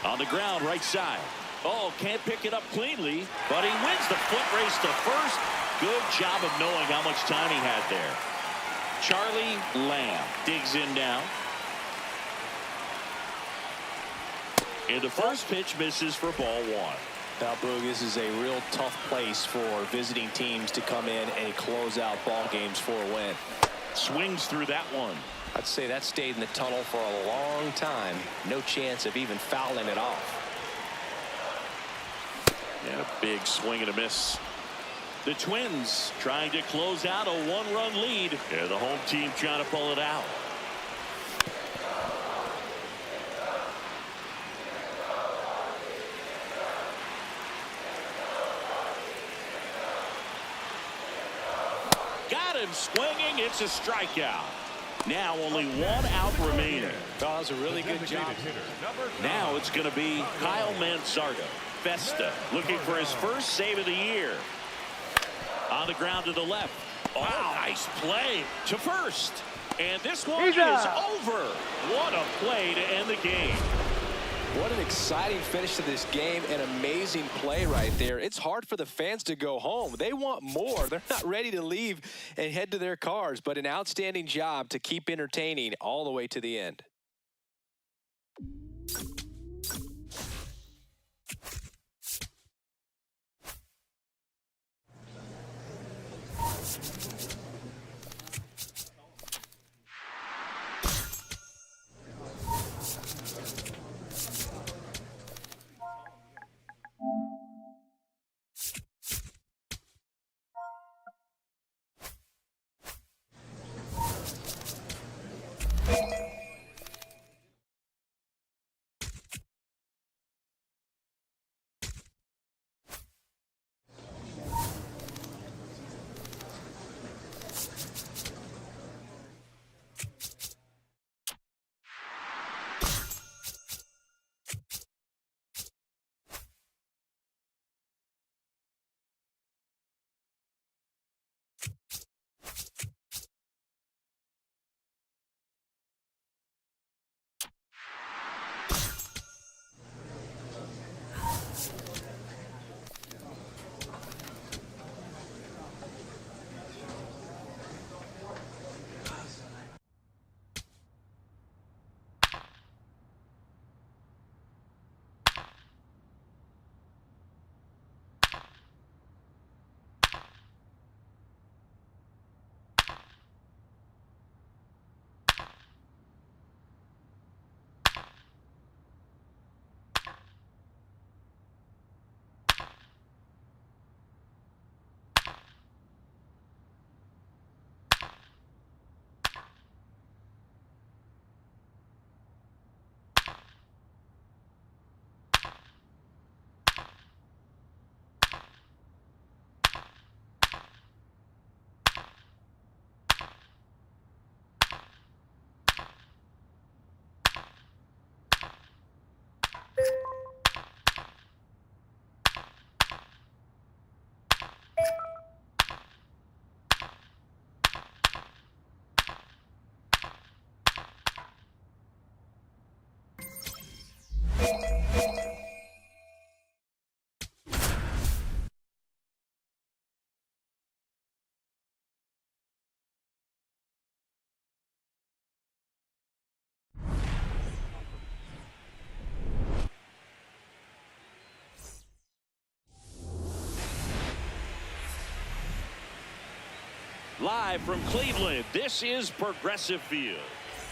A: On the ground, right side. Oh, can't pick it up cleanly, but he wins the foot race to first. Good job of knowing how much time he had there. Charlie Lamb digs in now. And the first pitch misses for ball one.
B: Now, Boog, this is a real tough place for visiting teams to come in and close out ball games for a win.
A: Swings through that one.
B: I'd say that stayed in the tunnel for a long time. No chance of even fouling it off.
A: And a big swing and a miss. The Twins trying to close out a one-run lead. Yeah, the home team trying to pull it out. Got him swinging. It's a strikeout. Now only one out remaining.
B: That was a really good job.
A: Now it's going to be Kyle Manzardo. Festa looking for his first save of the year. On the ground to the left. Oh, nice play to first. And this one is over. What a play to end the game.
B: What an exciting finish to this game. An amazing play right there. It's hard for the fans to go home. They want more. They're not ready to leave and head to their cars, but an outstanding job to keep entertaining all the way to the end.
A: Live from Cleveland, this is Progressive Field.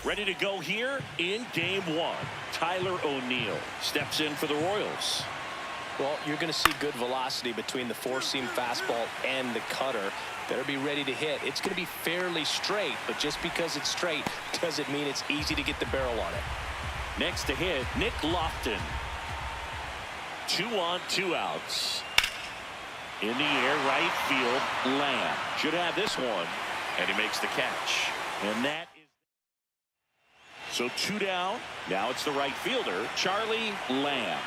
A: Ready to go here in Game 1. Tyler O'Neill steps in for the Royals.
B: Well, you're going to see good velocity between the four-seam fastball and the cutter. Better be ready to hit. It's going to be fairly straight, but just because it's straight doesn't mean it's easy to get the barrel on it.
A: Next to hit, Nick Lofton. 2 on, 2 outs. In the air, right field, Lamb should have this one, and he makes the catch. And that is so 2 down. Now it's the right fielder, Charlie Lamb.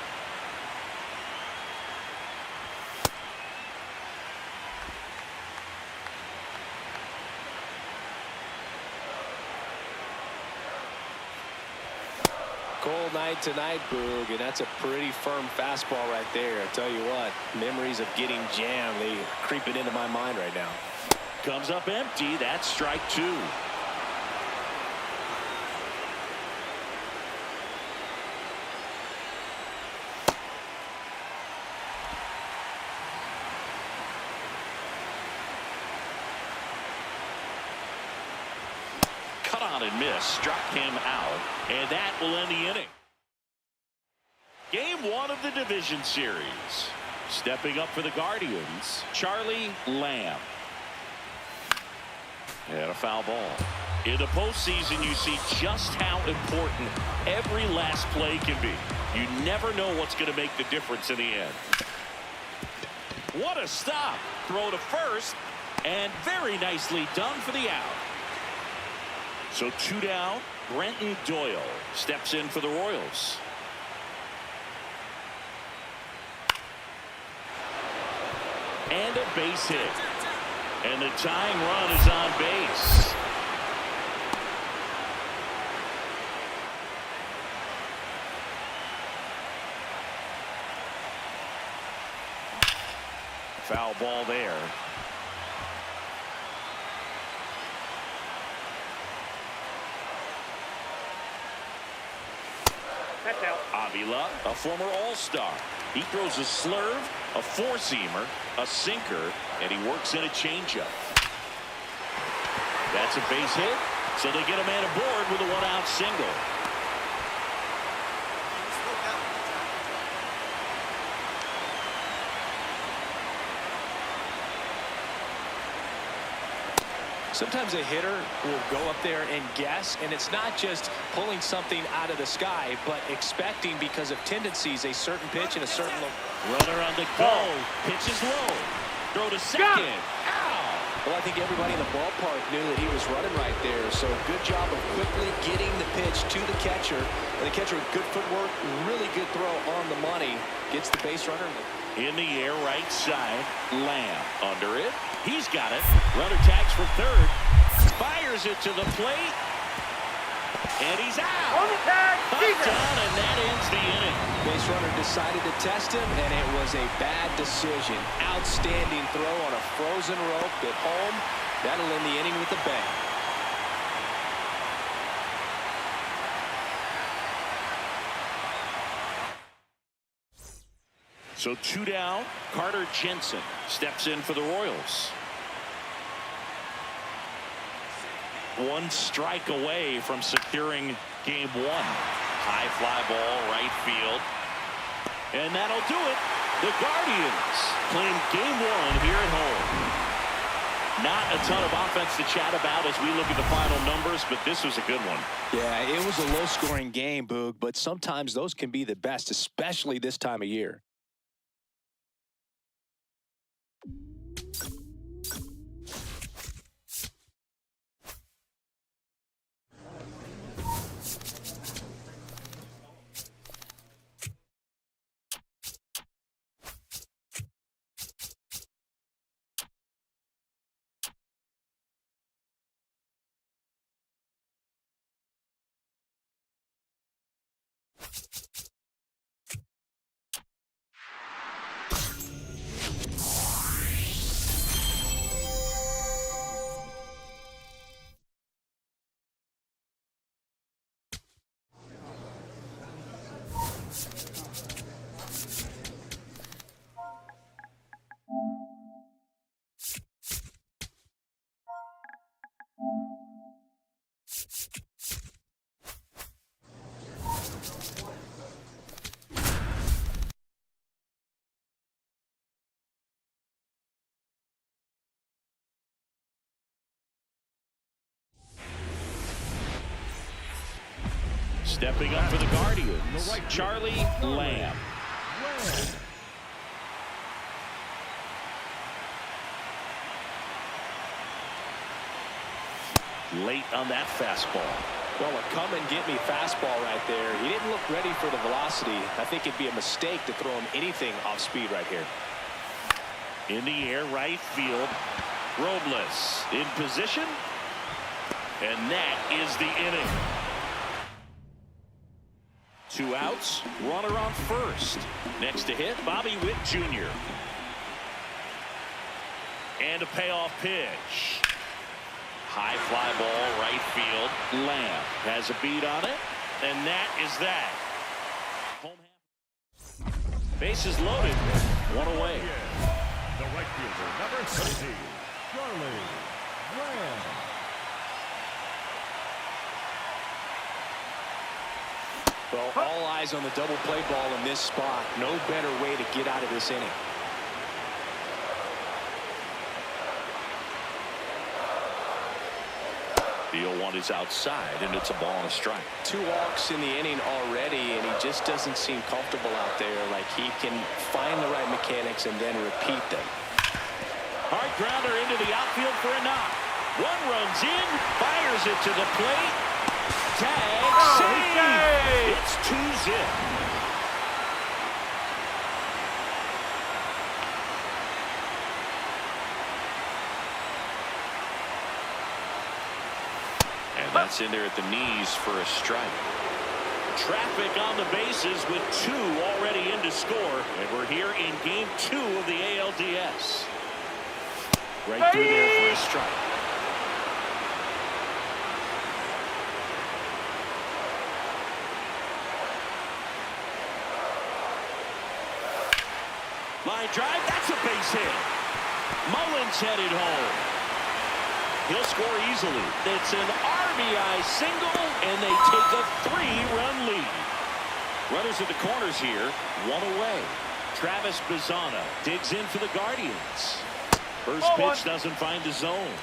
B: Cold night tonight, Boog, and that's a pretty firm fastball right there. I tell you what, memories of getting jammed, they creeping into my mind right now.
A: Comes up empty. That's strike 2. Cut on and miss. Struck him out. And that will end the inning. Game 1 of the division series. Stepping up for the Guardians, Charlie Lamb. And a foul ball. In the postseason, you see just how important every last play can be. You never know what's going to make the difference in the end. What a stop. Throw to first. And very nicely done for the out. So 2 down. Brenton Doyle steps in for the Royals. And a base hit. And the tying run is on base. Foul ball there.
D: That's out.
A: Avila, a former All-Star. He throws a slurve, a four-seamer, a sinker, and he works in a changeup. That's a base hit, so they get a man aboard with a 1-out single.
B: Sometimes a hitter will go up there and guess, and it's not just pulling something out of the sky, but expecting, because of tendencies, a certain pitch and a certain look.
A: Runner on the go. Pitches low. Throw to second. Ow!
B: Well, I think everybody in the ballpark knew that he was running right there, so good job of quickly getting the pitch to the catcher. And the catcher with good footwork, really good throw on the money, gets the base runner.
A: In the air, right side, Lamb under it. He's got it. Runner tags from third. Fires it to the plate. And he's out.
D: On the tag,
A: Bumped down, and that ends the inning.
B: Base runner decided to test him, and it was a bad decision. Outstanding throw on a frozen rope at home. That'll end the inning with a bang.
A: So 2 down. Carter Jensen steps in for the Royals. 1 strike away from securing game 1. High fly ball, right field. And that'll do it. The Guardians claim game 1 here at home. Not a ton of offense to chat about as we look at the final numbers, but this was a good one.
B: Yeah, it was a low-scoring game, Boog, but sometimes those can be the best, especially this time of year.
A: Stepping up for the Guardians, Charlie Lamb. Late on that fastball.
B: Well, a come-and-get-me fastball right there. He didn't look ready for the velocity. I think it'd be a mistake to throw him anything off speed right here.
A: In the air, right field. Robles in position. And that is the inning. 2 outs, runner on first. Next to hit, Bobby Witt Jr. And a payoff pitch. High fly ball, right field. Lamb has a beat on it, and that is that. Home half. Bases loaded, 1 away.
F: The right fielder, number 17, Charlie Lamb.
B: Well, all eyes on the double play ball in this spot. No better way to get out of this inning.
A: The 0-1 is outside, and it's a ball and a strike.
B: 2 walks in the inning already, and he just doesn't seem comfortable out there. Like he can find the right mechanics and then repeat them.
A: Hard grounder into the outfield for a knock. 1 runs in, fires it to the plate. Tag, save! It's 2-zip. That's in there at the knees for a strike. Traffic on the bases with 2 already in to score. And we're here in game 2 of the ALDS. Right through there for a strike. Line drive, that's a base hit. Mullins headed home. He'll score easily. It's an RBI single, and they take a 3-run lead. Runners at the corners here, 1 away. Travis Bazzana digs in for the Guardians. First pitch doesn't find the zone.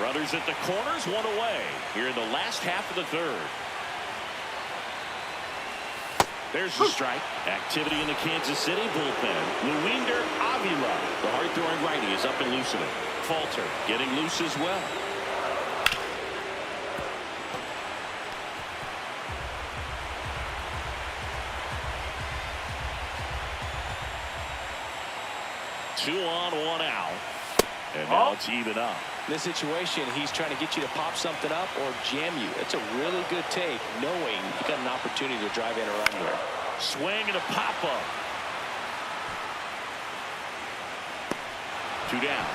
A: Runners at the corners, 1 away. Here in the last half of the 3rd. There's the strike. Activity in the Kansas City bullpen. Luinder Avila, the hard-throwing righty, is up and loosening. Falter getting loose as well. Two on, 1 out. And now it's even up.
B: In this situation, he's trying to get you to pop something up or jam you. It's a really good take, knowing you got an opportunity to drive in or run here.
A: Swing and a pop-up. 2 down.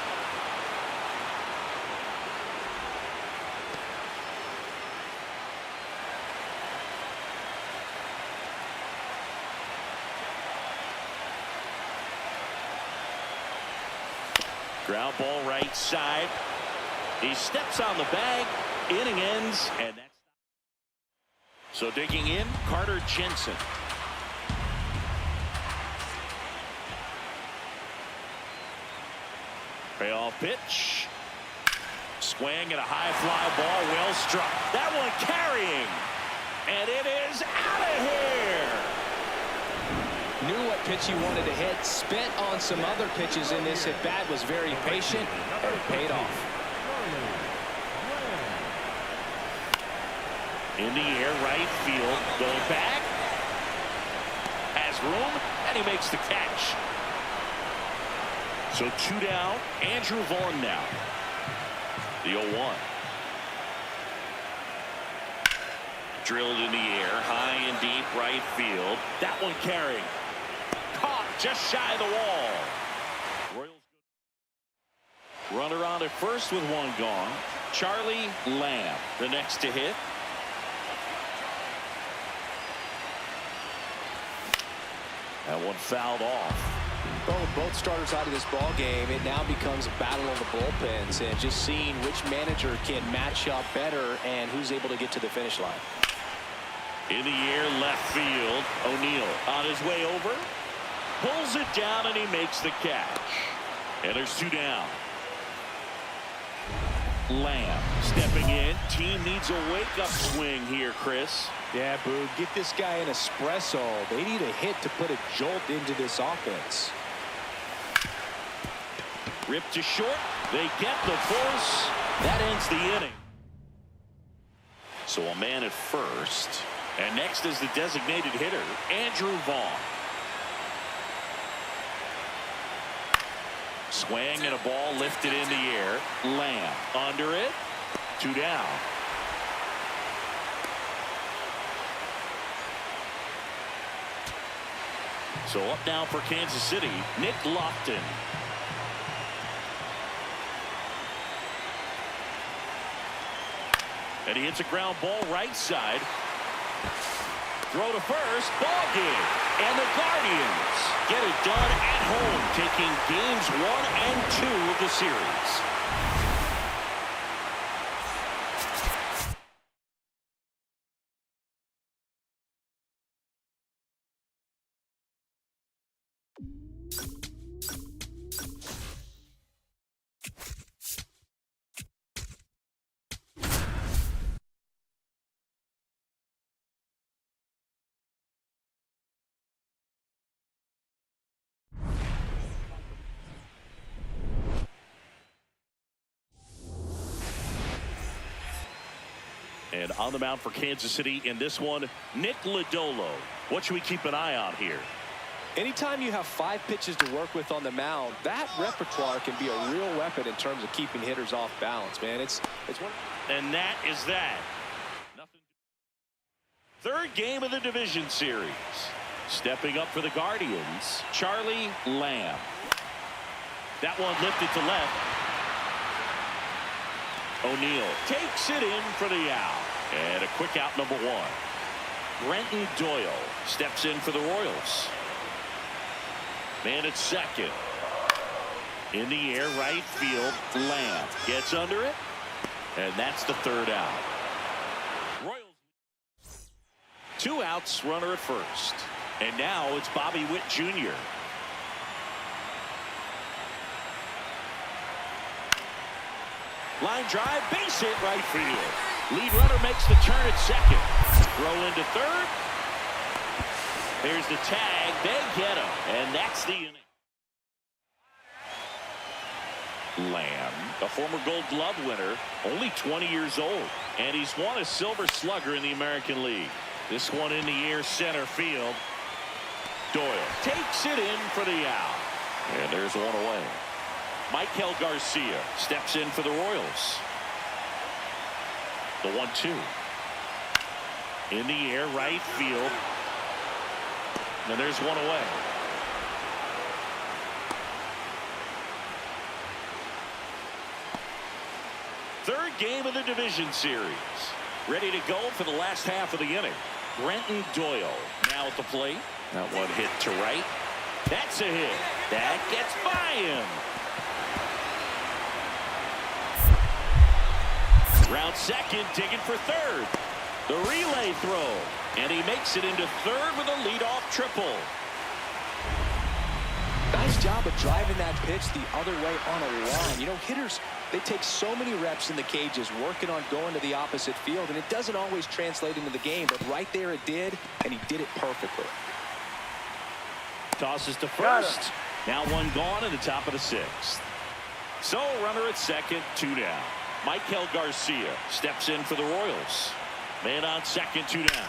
A: Ground ball right side. He steps on the bag. Inning ends, and that's so digging in, Carter Jensen. Payoff pitch. Swing and a high fly ball, well struck. That one carrying, and it is out of here.
B: Knew what pitch he wanted to hit. Spent on some other pitches in this at bat. Was very patient, and it paid off.
A: In the air, right field, going back. Has room, and he makes the catch. So 2 down. Andrew Vaughn now. The 0-1. Drilled in the air, high and deep right field. That one carrying. Caught just shy of the wall. Royals. Runner on at first with 1 gone. Charlie Lamb, the next to hit. That one fouled off.
B: Well, with both starters out of this ball game, it now becomes a battle of the bullpens and just seeing which manager can match up better and who's able to get to the finish line.
A: In the air, left field. O'Neill on his way over. Pulls it down, and he makes the catch. And there's 2 down. Lamb stepping in. Team needs a wake-up swing here, Chris.
B: Yeah, Boog, get this guy an espresso. They need a hit to put a jolt into this offense.
A: Ripped to short. They get the force. That ends the inning. So a man at first. And next is the designated hitter, Andrew Vaughn. Swing and a ball lifted in the air. Lamb under it. 2 down. So up now for Kansas City, Nick Lofton. And he hits a ground ball right side. Throw to first, ball game. And the Guardians get it done at home, taking games 1 and 2 of the series. And on the mound for Kansas City in this one, Nick Lodolo. What should we keep an eye on here?
B: Anytime you have 5 pitches to work with on the mound, that repertoire can be a real weapon in terms of keeping hitters off balance, man. It's one.
A: And that is that. Nothing. Third game of the division series. Stepping up for the Guardians, Charlie Lamb. That one lifted to left. O'Neill takes it in for the out. And a quick out, number 1. Brenton Doyle steps in for the Royals. Man at second. In the air, right field. Lamb gets under it. And that's the 3rd out. Royals. 2 outs, runner at first. And now it's Bobby Witt Jr. Line drive, base hit, right field. Lead runner makes the turn at second. Throw into third. Here's the tag. They get him. And that's the inning. Lamb, a former Gold Glove winner, only 20 years old. And he's won a Silver Slugger in the American League. This one in the air, center field. Doyle takes it in for the out. And there's one away. Michael Garcia steps in for the Royals. The 1-2. In the air, right field. And there's one away. Third game of the division series. Ready to go for the last half of the inning. Brenton Doyle now at the plate. That one hit to right. That's a hit. That gets by him. Round second, digging for third. The relay throw. And he makes it into third with a leadoff triple.
B: Nice job of driving that pitch the other way on a line. You know, hitters, they take so many reps in the cages working on going to the opposite field, and it doesn't always translate into the game, but right there it did, and he did it perfectly.
A: Tosses to first. Now one gone in the top of the 6th. So runner at second, 2 down. Michael Garcia steps in for the Royals. Man on second, 2 down.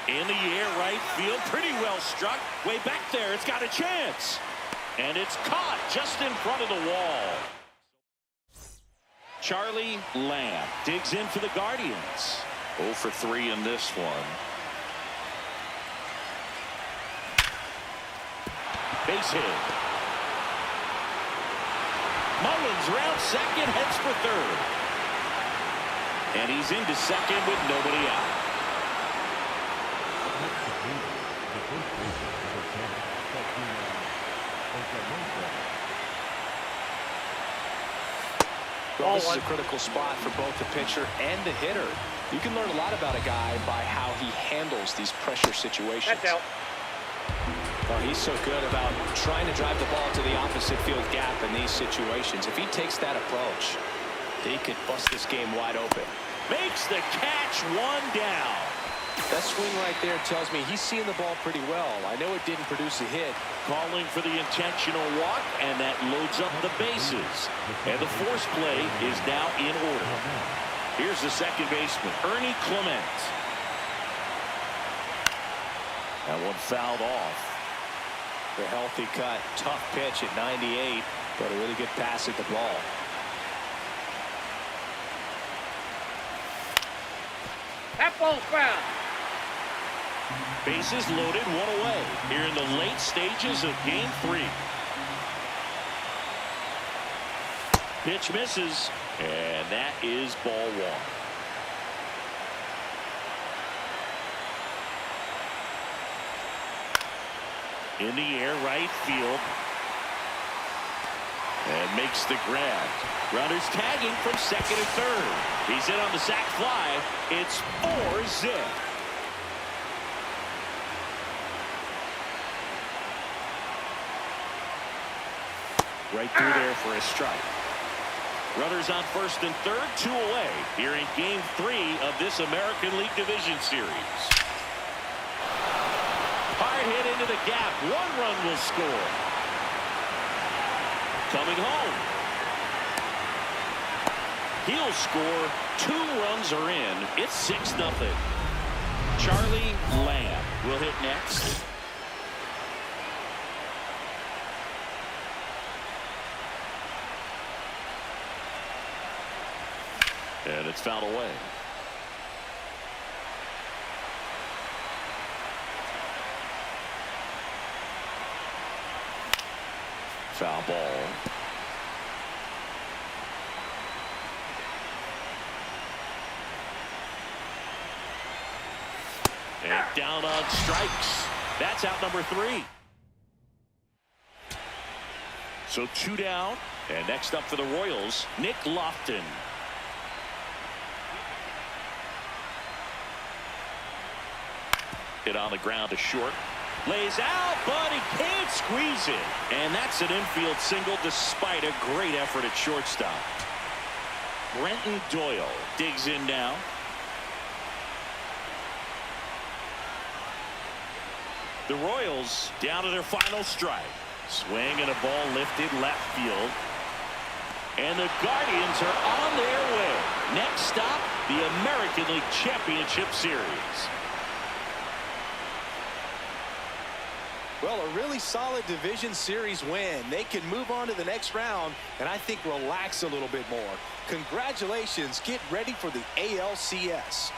A: In the air, right field, pretty well struck. Way back there, it's got a chance. And it's caught just in front of the wall. Charlie Lamb digs in for the Guardians. 0 for 3 in this one. Base hit. Mullins round second, heads for third. And he's into second with nobody out.
B: Well, this is a critical spot for both the pitcher and the hitter. You can learn a lot about a guy by how he handles these pressure situations.
D: That's out.
B: Oh, he's so good about trying to drive the ball to the opposite field gap in these situations. If he takes that approach, He could bust this game wide open.
A: Makes the catch, one down.
B: That swing right there tells me he's seeing the ball pretty well. I know it didn't produce a hit.
A: Calling for the intentional walk, and that loads up the bases. And the force play is now in order. Here's the second baseman, Ernie Clement. That one fouled off.
B: The healthy cut, tough pitch at 98, but a really good pass at the ball.
D: That ball's foul.
A: Bases loaded, one away here in the late stages of game 3. Pitch misses, and that is ball 1. In the air, right field. And makes the grab. Runners tagging from second and third. He's in on the sac fly. It's 4-zip. Right through there for a strike. Runners on first and third, 2 away here in game 3 of this American League Division Series. Hard hit into the gap. 1 run will score. Coming home. He'll score. 2 runs are in. It's 6-0. Charlie Lamb will hit next. And it's fouled away. Foul ball. And down on strikes. That's out number 3. So 2 down. And next up for the Royals, Nick Lofton. Hit on the ground to short. Lays out, but he can't squeeze it. And that's an infield single despite a great effort at shortstop. Brenton Doyle digs in now. The Royals down to their final strike. Swing and a ball lifted left field. And the Guardians are on their way. Next stop, the American League Championship Series.
E: Well, a really solid division series win. They can move on to the next round and I think relax a little bit more. Congratulations. Get ready for the ALCS.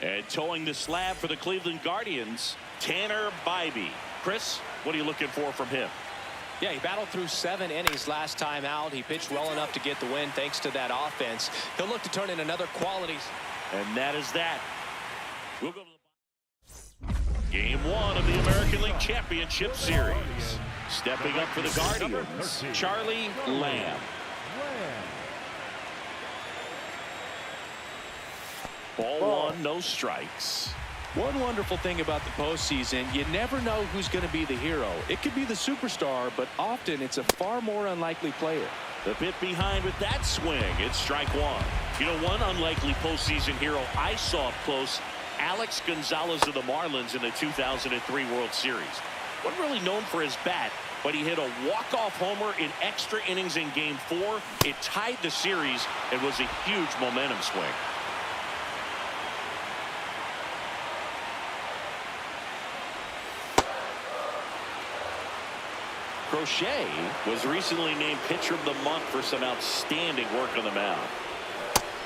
A: And towing the slab for the Cleveland Guardians, Tanner Bybee. Chris, what are you looking for from him?
B: Yeah, he battled through 7 innings last time out. He pitched well enough to get the win thanks to that offense. He'll look to turn in another quality.
A: And that is that. We'll go to the game 1 of the American League Championship Series. Stepping up for the Guardians, Charlie Lamb. Ball 1, no strikes.
E: One wonderful thing about the postseason, you never know who's going to be the hero. It could be the superstar, but often it's a far more unlikely player.
A: The bit behind with that swing. It's strike 1. You know, one unlikely postseason hero I saw up close, Alex Gonzalez of the Marlins in the 2003 World Series. Wasn't really known for his bat, but he hit a walk-off homer in extra innings in Game 4. It tied the series and was a huge momentum swing. Crochet was recently named Pitcher of the Month for some outstanding work on the mound.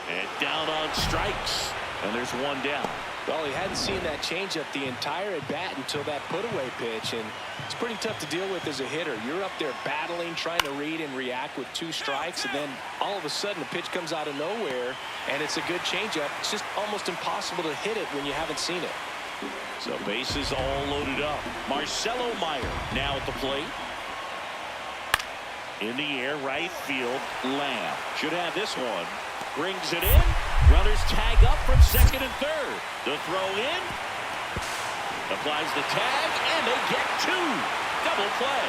A: And down on strikes. And there's one down.
B: Well, he hadn't seen that changeup the entire at bat until that put-away pitch, and it's pretty tough to deal with as a hitter. You're up there battling, trying to read and react with 2 strikes, and then all of a sudden the pitch comes out of nowhere, and it's a good changeup. It's just almost impossible to hit it when you haven't seen it.
A: So bases all loaded up. Marcelo Meyer now at the plate. In the air, right field. Lamb should have this one. Brings it in. Runners tag up from second and third. The throw in. Applies the tag, and they get 2. Double play.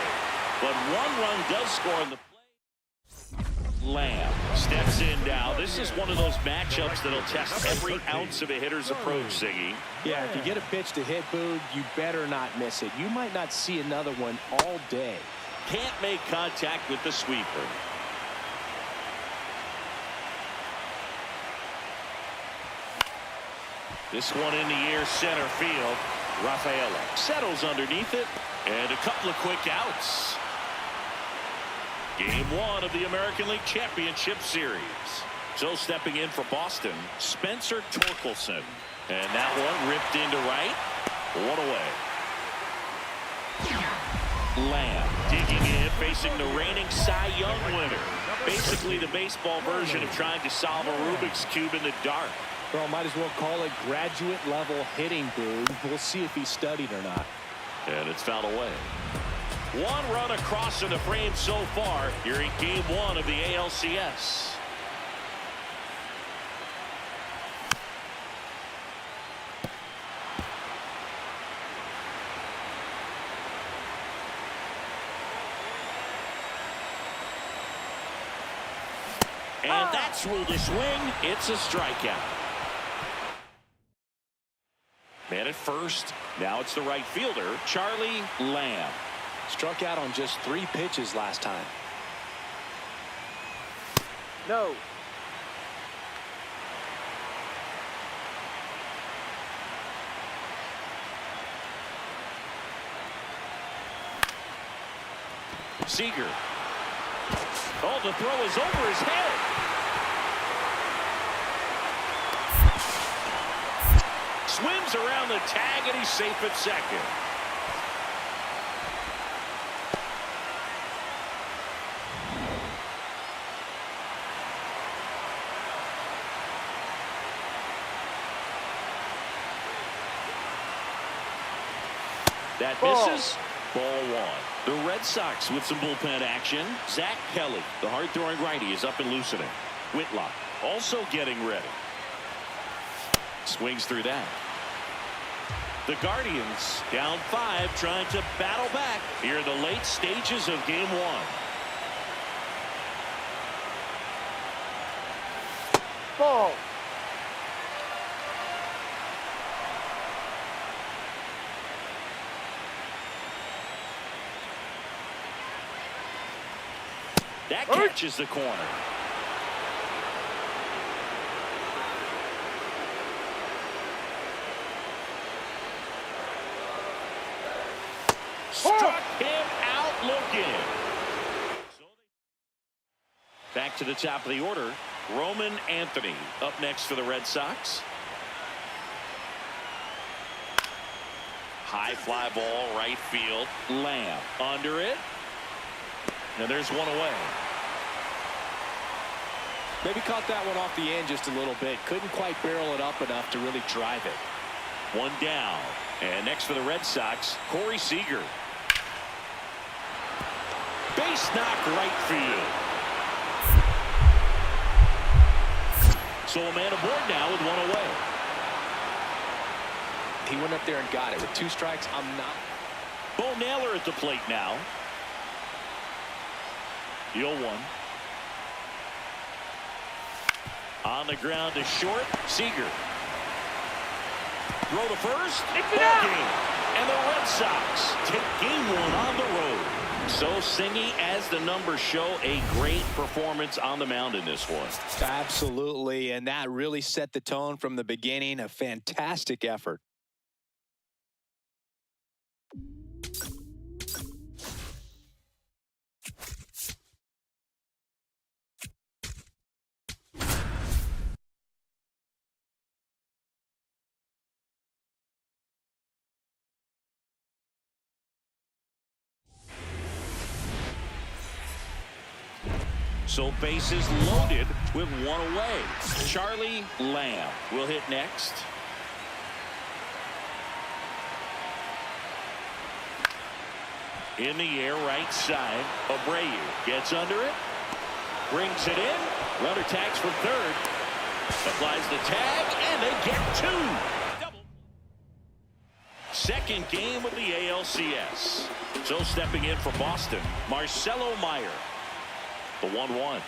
A: But 1 run does score in the play. Lamb steps in now. This is one of those matchups that'll test every ounce of a hitter's approach, Ziggy.
B: Yeah, if you get a pitch to hit, Boog, you better not miss it. You might not see another one all day.
A: Can't make contact with the sweeper. This one in the air, center field. Rafaela settles underneath it, and a couple of quick outs. Game 1 of the American League Championship Series. So stepping in for Boston, Spencer Torkelson. And that one ripped into right. 1 away. Lamb digging in, facing the reigning Cy Young winner. Basically the baseball version of trying to solve a Rubik's Cube in the dark.
B: Well, might as well call it graduate-level hitting, Boog. We'll see if he studied or not.
A: And it's fouled away. 1 run across in the frame so far here in Game 1 of the ALCS. And that's ruled a swing. It's a strikeout. Man at first. Now it's the right fielder, Charlie Lamb.
B: Struck out on just 3 pitches last time.
D: No.
A: Seager. Oh, the throw is over his head. Swims around the tag, and he's safe at second. That misses. Ball 1. The Red Sox with some bullpen action. Zach Kelly, the hard-throwing righty, is up and loosening. Whitlock also getting ready. Swings through that. The Guardians down 5, trying to battle back here in the late stages of Game 1.
D: Ball.
A: That catches the corner. Struck him out looking. Back to the top of the order. Roman Anthony up next for the Red Sox. High fly ball, right field. Lamb under it. And there's 1 away.
B: Maybe caught that one off the end just a little bit. Couldn't quite barrel it up enough to really drive it.
A: 1 down. And next for the Red Sox, Corey Seager. Base knock right field. So a man aboard now with 1 away.
B: He went up there and got it. With 2 strikes, I'm not.
A: Bo Naylor at the plate now. The 0-1. On the ground to short. Seager. Throw to first. Ball game. And the Red Sox take Game 1 on the road. So Singy, as the numbers show, a great performance on the mound in this one.
B: Absolutely, and that really set the tone from the beginning. A fantastic effort.
A: So bases loaded with one away. Charlie Lamb will hit next. In the air, right side. Abreu gets under it. Brings it in. Runner tags for third. Applies the tag, and they get two. Double. Second game of the ALCS. So stepping in for Boston, Marcelo Meyer. The 1-1.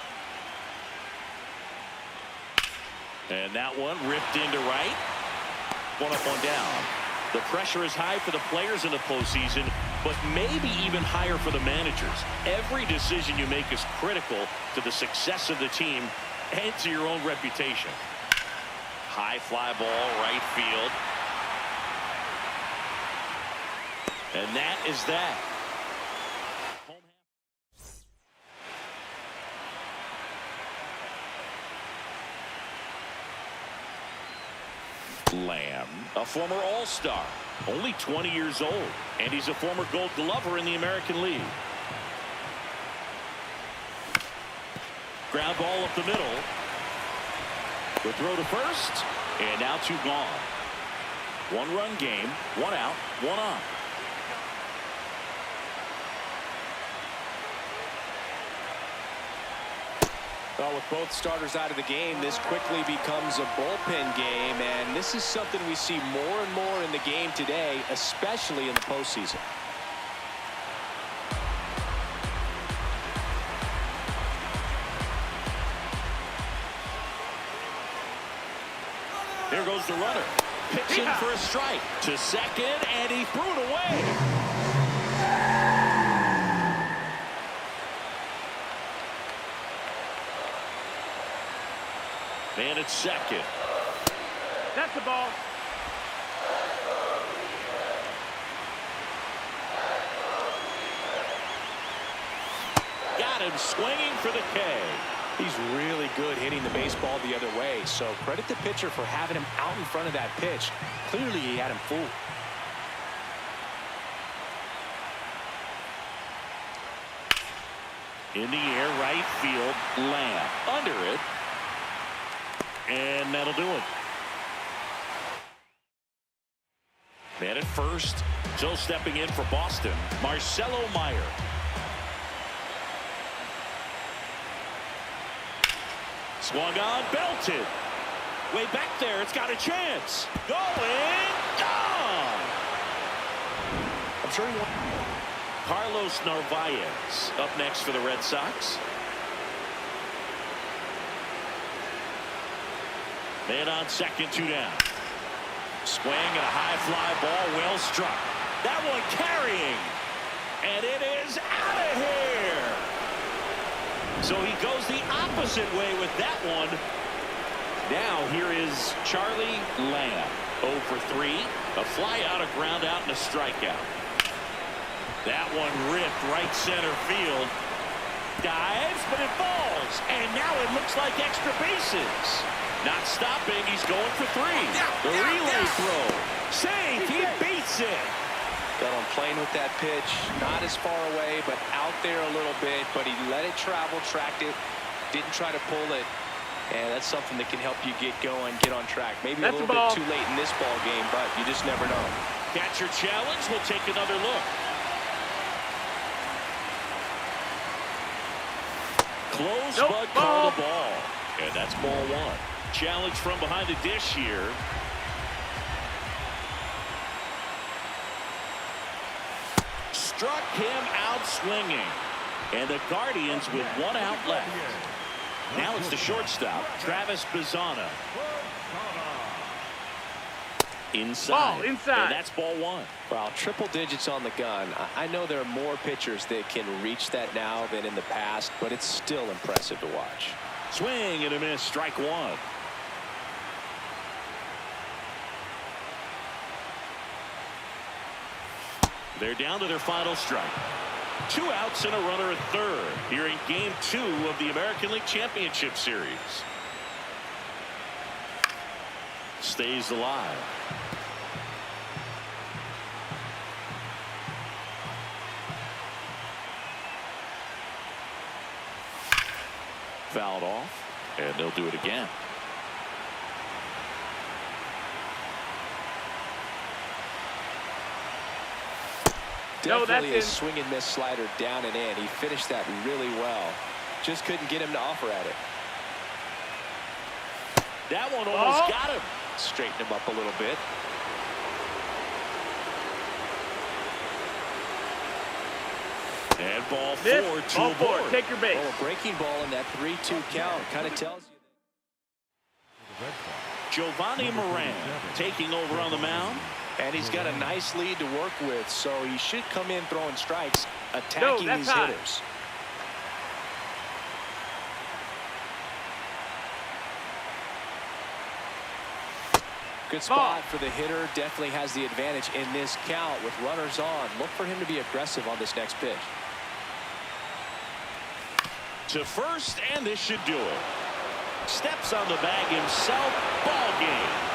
A: And that one ripped into right. One up, one down. The pressure is high for the players in the postseason, but maybe even higher for the managers. Every decision you make is critical to the success of the team and to your own reputation. High fly ball, right field. And that is that. Lamb, a former All-Star, only 20 years old, and he's a former Gold Glover in the American League. Ground ball up the middle. The throw to first, and now two gone. One-run game, one out, one on.
B: Well, with both starters out of the game, this quickly becomes a bullpen game, and this is something we see more and more in the game today, especially in the postseason.
A: There goes the runner. Pitching for a strike. To second, and he threw it away. And it's second.
D: That's the ball.
A: Got him swinging for the K.
B: He's really good hitting the baseball the other way, so credit the pitcher for having him out in front of that pitch. Clearly, he had him fooled.
A: In the air, right field, Lamb. Under it. And that'll do it. Man at first. So stepping in for Boston, Marcelo Meyer. Swung on, belted. Way back there, it's got a chance. Going, gone.
B: I'm sure he won't.
A: Carlos Narvaez up next for the Red Sox. Man on second, two down. Swing and a high fly ball, well struck. That one carrying. And it is out of here. So he goes the opposite way with that one. Now here is Charlie Lamb. 0 for 3. A fly out, a ground out, and a strikeout. That one ripped right center field. Dives, but it falls. And now it looks like extra bases. Not stopping, he's going for 3. The relay throw. Safe, he beats it.
B: Got on playing with that pitch, not as far away, but out there a little bit, but he let it travel, tracked it, didn't try to pull it, and that's something that can help you get going, get on track. Maybe a little bit too late in this ball game, but you just never know.
A: Catcher challenge, we'll take another look. Close, but call the ball. And that's ball 1. Challenge from behind the dish here. Struck him out swinging. And the Guardians with 1 out left. Now it's the shortstop, Travis Bazzana. Inside.
D: Ball inside.
A: And that's ball 1.
B: Well, triple digits on the gun. I know there are more pitchers that can reach that now than in the past, but it's still impressive to watch.
A: Swing and a miss, strike 1. They're down to their final strike. 2 outs and a runner at third here in game 2 of the American League Championship Series. Stays alive. Fouled off, and they'll do it again.
B: Definitely a swing and miss slider down and in. He finished that really well. Just couldn't get him to offer at it.
A: That one almost got him.
B: Straighten him up a little bit.
A: And ball
D: Miss.
A: four to
D: Ball
A: a
D: four.
A: board.
D: Take your base.
B: Well, a breaking ball in that 3-2 count kind of tells you.
A: Giovanni Moran taking over on the mound.
E: And he's got a nice lead to work with, so he should come in throwing strikes, attacking these hitters.
B: Good spot for the hitter. Definitely has the advantage in this count with runners on. Look for him to be aggressive on this next pitch.
A: To first, and this should do it. Steps on the bag himself. Ball game.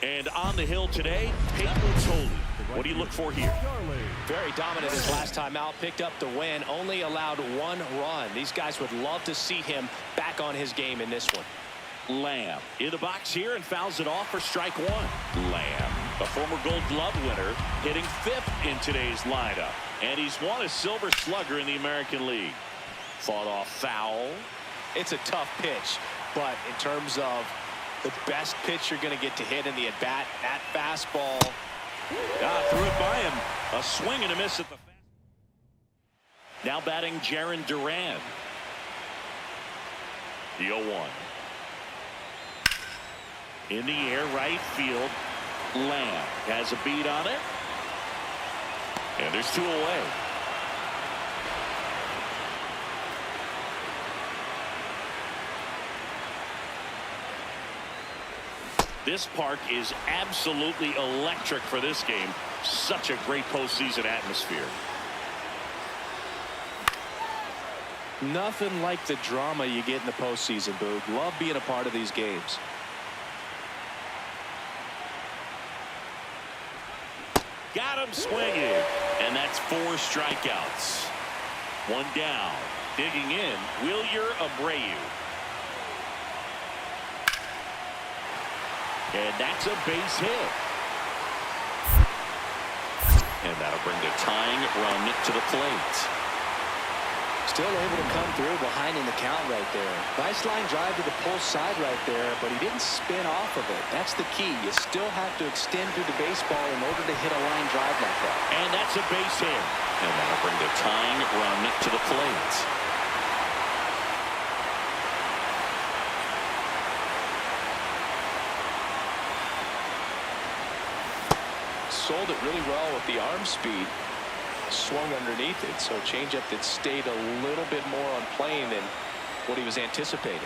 A: And on the hill today, Peyton Toley. What do you look for here?
E: Very dominant his last time out. Picked up the win. Only allowed one run. These guys would love to see him back on his game in this one.
A: Lamb in the box here and fouls it off for strike one. Lamb, a former Gold Glove winner, hitting 5th in today's lineup. And he's won a Silver Slugger in the American League. Fought off foul.
E: It's a tough pitch, but in terms of the best pitch you're going to get to hit in the at-bat, that fastball.
A: Threw it by him. A swing and a miss at the. Now batting Jarren Duran. The 0-1. In the air, right field. Lamb has a beat on it. And there's 2 away. This park is absolutely electric for this game. Such a great postseason atmosphere.
E: Nothing like the drama you get in the postseason, Boog. Love being a part of these games.
A: Got him swinging. And that's 4 strikeouts. 1 down. Digging in, Wilyer Abreu. And that's a base hit. And that'll bring the tying run to the plate.
B: Still able to come through behind in the count right there. Nice line drive to the pull side right there, but he didn't spin off of it. That's the key. You still have to extend through the baseball in order to hit a line drive like that.
A: And that's a base hit. And that'll bring the tying run to the plate.
B: Sold it really well with the arm speed. Swung underneath it, so changeup that stayed a little bit more on plane than what he was anticipating.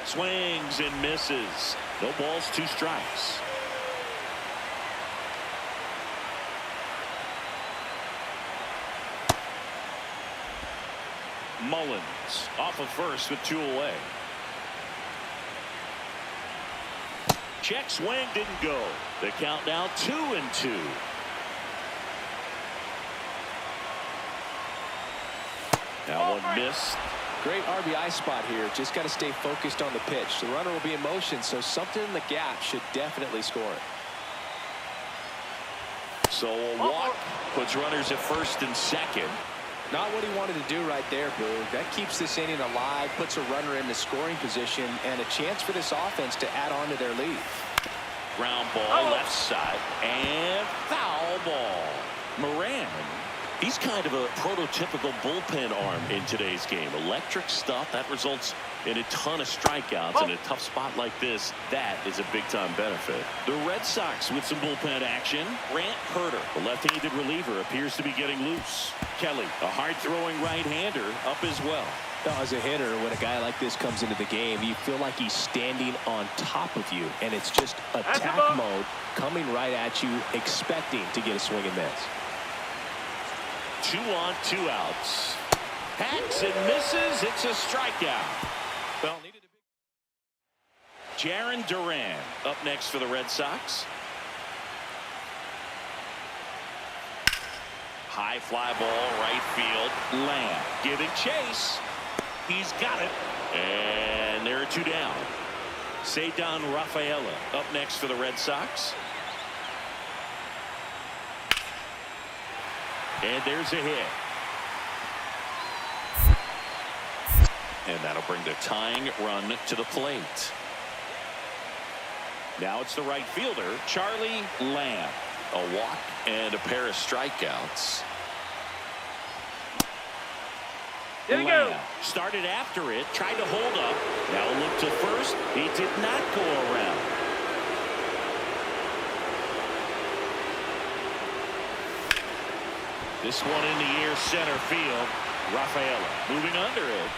A: Swings and misses. No balls, 2 strikes. Mullins off of first with 2 away. Check swing, didn't go. The count now 2-2. Now one missed.
B: Great RBI spot here. Just got to stay focused on the pitch. The runner will be in motion, so something in the gap should definitely score it.
A: So a walk puts runners at first and second.
B: Not what he wanted to do right there, Boog. That keeps this inning alive, puts a runner in the scoring position, and a chance for this offense to add on to their lead.
A: Ground ball left side and foul ball. Moran, he's kind of a prototypical bullpen arm in today's game. Electric stuff that results in a ton of strikeouts in a tough spot like this. That is a big-time benefit. The Red Sox with some bullpen action. Grant Herter, the left-handed reliever, appears to be getting loose. Kelly, a hard-throwing right-hander, up as well.
B: Now, as a hitter, when a guy like this comes into the game, you feel like he's standing on top of you, and it's just attack mode coming right at you, expecting to get a swing and miss.
A: 2 on, 2 outs. Hacks and misses. It's a strikeout. Well, needed a big... Jarren Duran up next for the Red Sox. High fly ball, right field. Lamb giving chase. He's got it. And there are 2 down. Ceddanne Rafaela up next for the Red Sox. And there's a hit. And that'll bring the tying run to the plate. Now it's the right fielder, Charlie Lamb. A walk and a pair of strikeouts.
D: There we go.
A: Started after it, tried to hold up. Now a look to first. He did not go around. This one in the air, center field. Rafaela moving under it.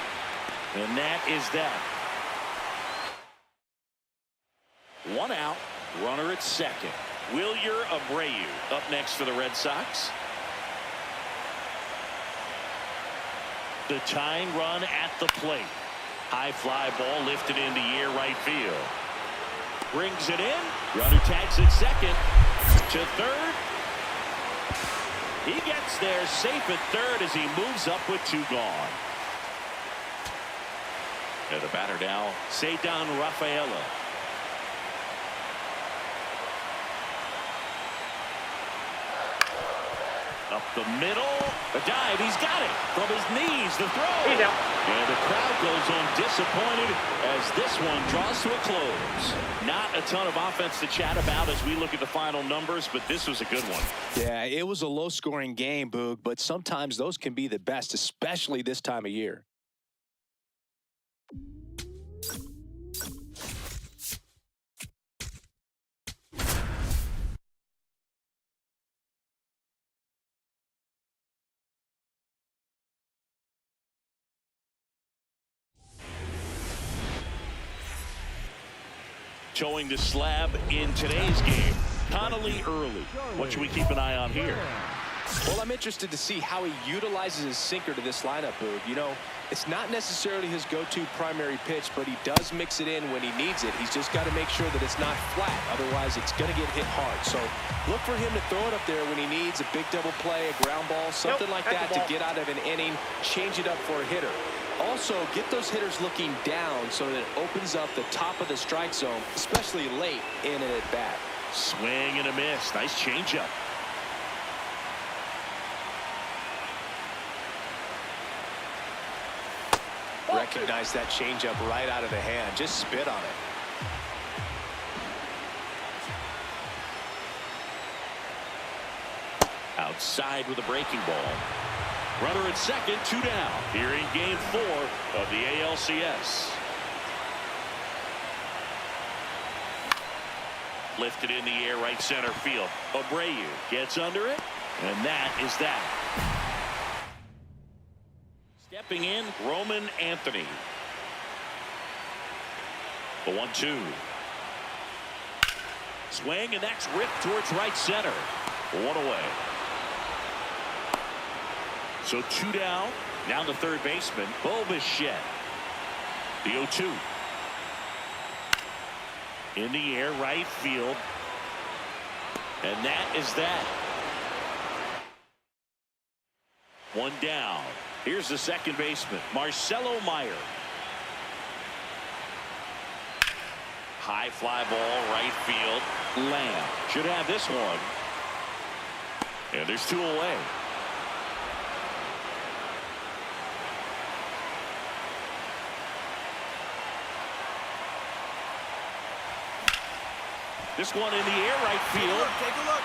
A: And that is that. 1 out, runner at second. Wilyer Abreu up next for the Red Sox. The tying run at the plate. High fly ball lifted in the air, right field. Brings it in. Runner tags at second. To third. He gets there safe at third as he moves up with 2 gone. And the batter now, Ceddanne Rafaela. Up the middle, a dive, he's got it from his knees, the throw.
D: He's out.
A: And the crowd goes on disappointed as this one draws to a close. Not a ton of offense to chat about as we look at the final numbers, but this was a good one.
B: Yeah, it was a low-scoring game, Boog, but sometimes those can be the best, especially this time of year.
A: Showing the slab in today's game. Connolly early. What should we keep an eye on here?
B: Well, I'm interested to see how he utilizes his sinker to this lineup, Boog. You know, it's not necessarily his go-to primary pitch, but he does mix it in when he needs it. He's just got to make sure that it's not flat. Otherwise, it's going to get hit hard. So look for him to throw it up there when he needs a big double play, a ground ball, something like that to get out of an inning, change it up for a hitter. Also, get those hitters looking down so that it opens up the top of the strike zone, especially late in an at-bat.
A: Swing and a miss. Nice changeup.
B: Recognize that changeup right out of the hand. Just spit on it.
A: Outside with a breaking ball. Runner at second, 2 down. Here in game 4 of the ALCS. Lifted in the air, right center field. Abreu gets under it, and that is that. Stepping in, Roman Anthony. The 1-2. Swing, and that's ripped towards right center. 1 away. So 2 down. Now the third baseman, Bo Bichette. The 0-2. In the air, right field. And that is that. 1 down. Here's the second baseman, Marcelo Meyer. High fly ball, right field. Lamb should have this one. And there's 2 away. This one in the air, right field.
C: Take a look.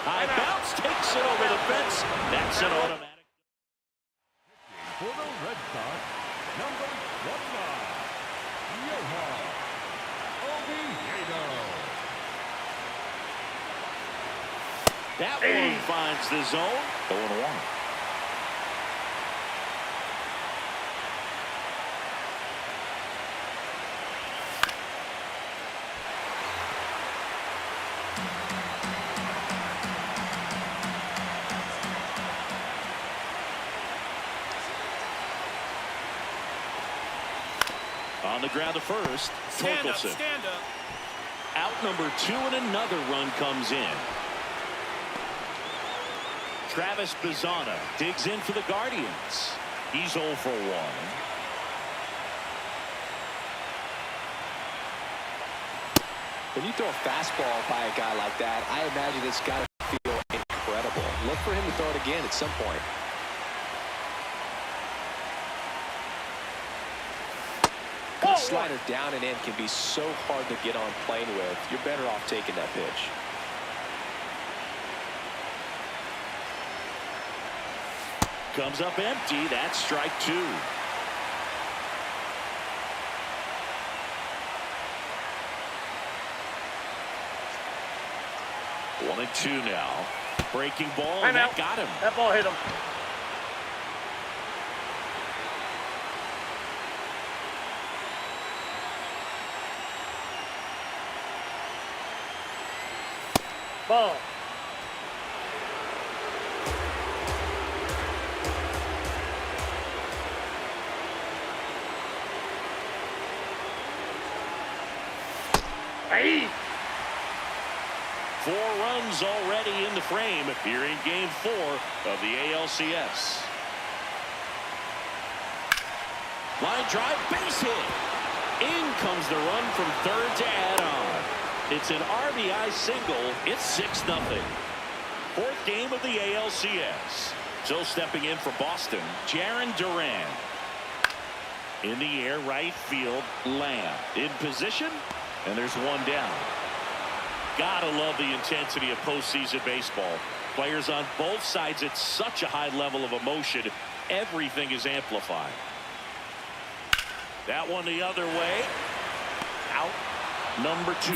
A: High bounce, takes it over the fence. That's an automatic.
F: For the Red Sox, number 29, Johan Oviedo.
A: That one finds the zone. 0-1. On the ground to first,
C: Stand up,
A: Torkelson.
C: stand up.
A: Out number 2, and another run comes in. Travis Bazzana digs in for the Guardians. He's 0 for 1.
B: When you throw a fastball by a guy like that, I imagine it's got to feel incredible. Look for him to throw it again at some point. Good slider down and in can be so hard to get on plane with. You're better off taking that pitch.
A: Comes up empty. That's strike 2. One and 2 now. Breaking ball, and that got him.
D: That ball hit him. Ball. Hey.
A: 4 runs already in the frame here in Game 4 of the ALCS. Line drive, base hit. In comes the run from third to add on. It's an RBI single. It's 6-0. 4th game of the ALCS. So stepping in for Boston, Jarren Duran. In the air, right field, Lamb. In position, and there's one down. Gotta love the intensity of postseason baseball. Players on both sides at such a high level of emotion. Everything is amplified. That one the other way. Out number 2.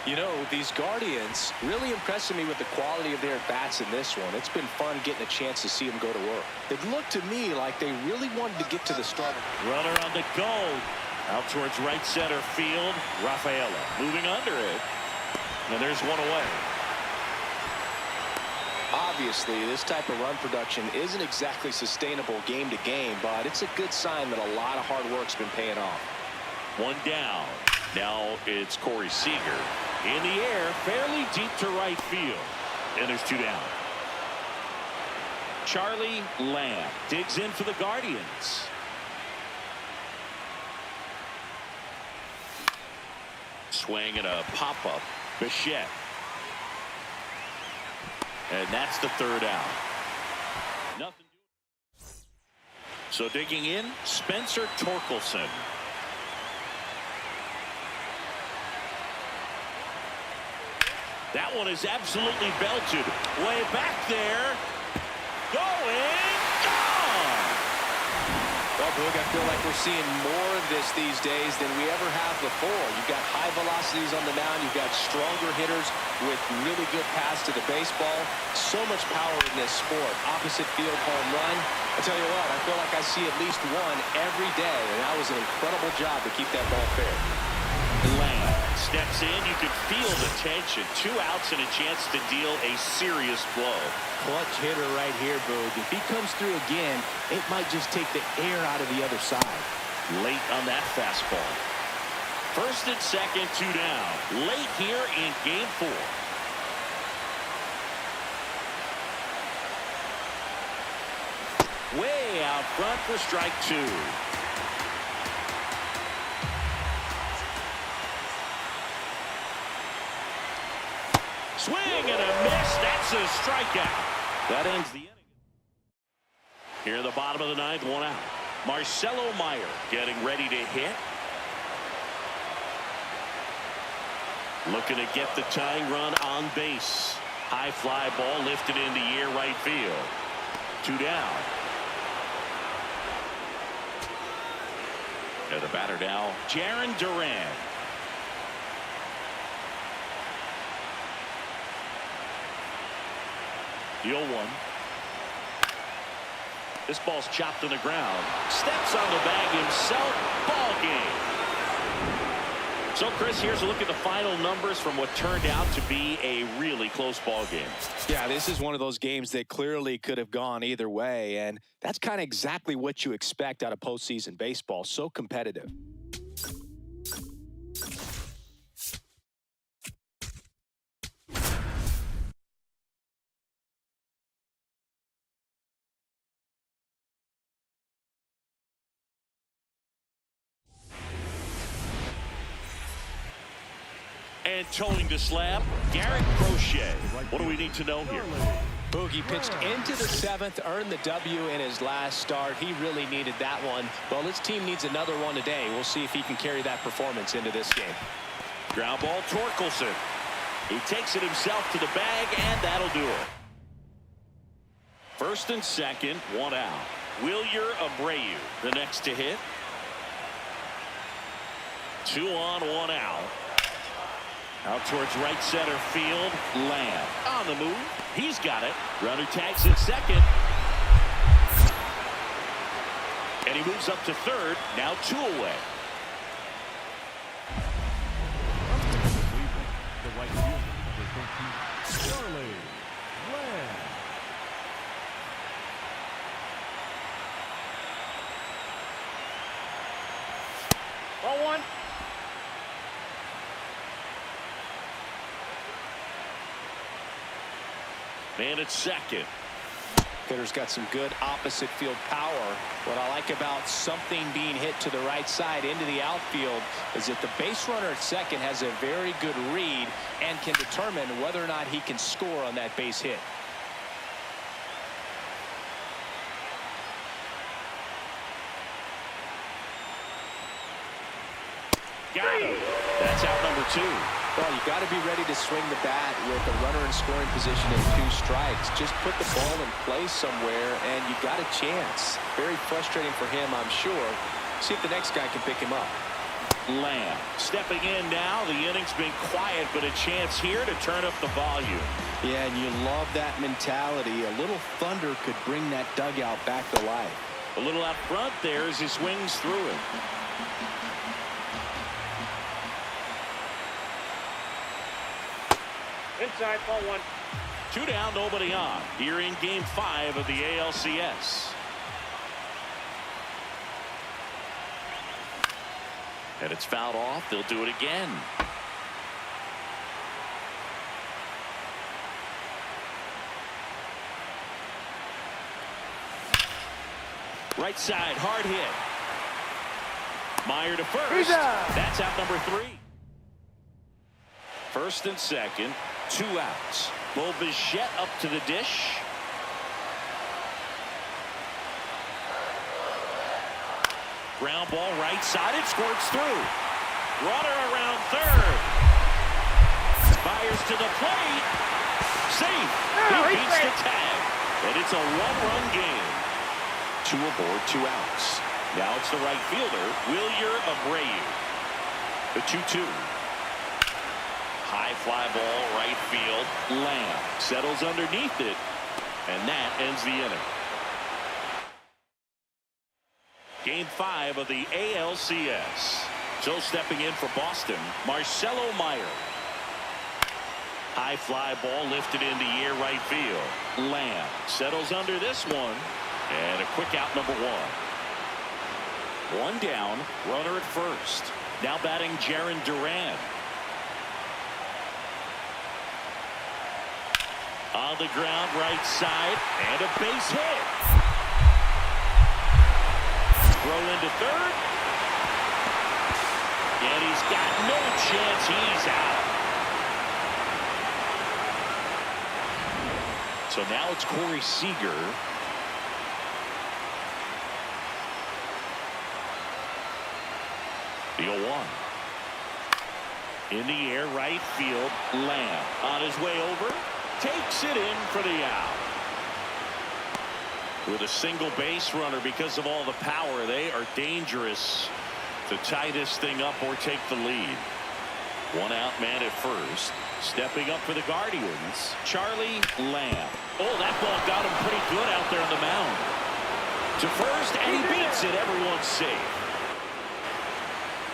B: You know, these Guardians really impressing me with the quality of their bats in this one. It's been fun getting a chance to see them go to work. It looked to me like they really wanted to get to the start.
A: Runner on the go. Out towards right center field. Rafaela moving under it. And there's one away.
B: Obviously, this type of run production isn't exactly sustainable game to game, but it's a good sign that a lot of hard work's been paying off.
A: One down. Now it's Corey Seager. In the air, fairly deep to right field. And there's 2 down. Charlie Lamb digs in for the Guardians. Swing and a pop-up. Bichette. And that's the 3rd out. Nothing. So digging in, Spencer Torkelson. That one is absolutely belted. Way back there. Going. Gone.
B: Well, Boog, I feel like we're seeing more of this these days than we ever have before. You've got high velocities on the mound. You've got stronger hitters with really good paths to the baseball. So much power in this sport. Opposite field home run. I tell you what, I feel like I see at least one every day, and that was an incredible job to keep that ball fair.
A: Lamb steps in. You can feel the tension. 2 outs and a chance to deal a serious blow.
B: Clutch hitter right here, Boog. If he comes through again, it might just take the air out of the other side.
A: Late on that fastball. 1st and 2nd, 2 down. Late here in Game 4. Way out front for strike 2. misses. Strikeout. That ends the inning. Here in the bottom of the ninth, one out. Marcelo Meyer getting ready to hit. Looking to get the tying run on base. High fly ball lifted in the air, right field. 2 down. And the batter now, Jarren Duran. The 0-1. This ball's chopped on the ground. Steps on the bag himself. Ball game. So, Chris, here's a look at the final numbers from what turned out to be a really close ball game.
E: Yeah, this is one of those games that clearly could have gone either way, and that's kind of exactly what you expect out of postseason baseball. So competitive.
A: And towing the slab, Garrett Crochet. What do we need to know here?
B: Boogie pitched into the 7th, earned the W in his last start. He really needed that one. Well, his team needs another one today. We'll see if he can carry that performance into this game.
A: Ground ball, Torkelson. He takes it himself to the bag, and that'll do it. First and second, one out. Wilyer Abreu, the next to hit. 2 on, 1 out. Out towards right center field. Lamb on the move. He's got it. Runner tags at second. And he moves up to third. Now 2 away.
F: The right fielder, number 13, Charlie Lamb.
D: Ball 1.
A: Man at second.
B: Hitter's got some good opposite field power. What I like about something being hit to the right side into the outfield is that the base runner at second has a very good read and can determine whether or not he can score on that base hit.
A: Got him. That's out number 2.
B: Well, you got to be ready to swing the bat with a runner in scoring position and 2 strikes. Just put the ball in place somewhere, and you got a chance. Very frustrating for him, I'm sure. See if the next guy can pick him up.
A: Lamb stepping in now. The inning's been quiet, but a chance here to turn up the volume.
E: Yeah, and you love that mentality. A little thunder could bring that dugout back to life.
A: A little out front there as he swings through it.
D: Inside, ball 1.
A: 2 down, nobody on. Here in game 5 of the ALCS. And it's fouled off. They'll do it again. Right side, hard hit. Meyer to first. That's out number 3. First and second, 2 outs. Bo Bichette up to the dish. Ground ball right side. It squirts through. Runner around third. Fires to the plate. Safe. He beats the tag. And it's a 1-run game. 2 aboard, 2 outs. Now it's the right fielder, Wilyer Abreu. The 2-2. High fly ball, right field. Lamb settles underneath it, and that ends the inning. Game 5 of the ALCS. So stepping in for Boston, Marcelo Meyer. High fly ball lifted in the air, right field. Lamb settles under this one, and a quick out, number 1. 1 down, runner at first. Now batting Jarren Duran. On the ground, right side, and a base hit. Throw into third. And he's got no chance. He's out. So now it's Corey Seager. The 0-1. In the air, right field. Lamb on his way over. Takes it in for the out. With a single base runner, because of all the power, they are dangerous to tie this thing up or take the lead. One out man at first. Stepping up for the Guardians, Charlie Lamb. Oh, that ball got him pretty good out there on the mound. To first, and he beats it. Everyone's safe.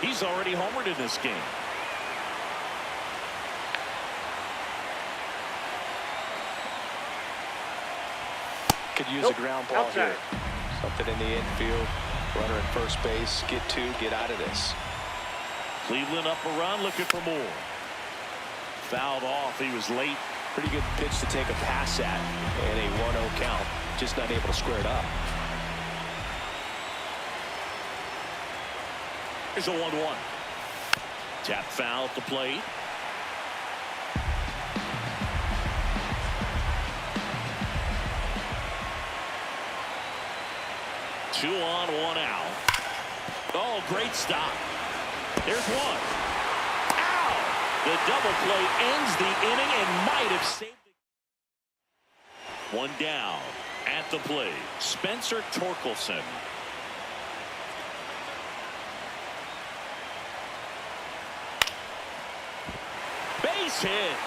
A: He's already homered in this game.
B: Could use a ground ball
D: Outside.
B: here. Something in the infield. Runner at first base. Get two. Get out of this.
A: Cleveland up a run, looking for more. Fouled off. He was late.
B: Pretty good pitch to take a pass at. And a 1-0 count. Just not able to square it up.
A: Here's a 1-1. Tap foul at the plate. Two on, one out. Oh, great stop. There's one. Ow! The double play ends the inning and might have saved it. One down at the plate. Spencer Torkelson. Base hit.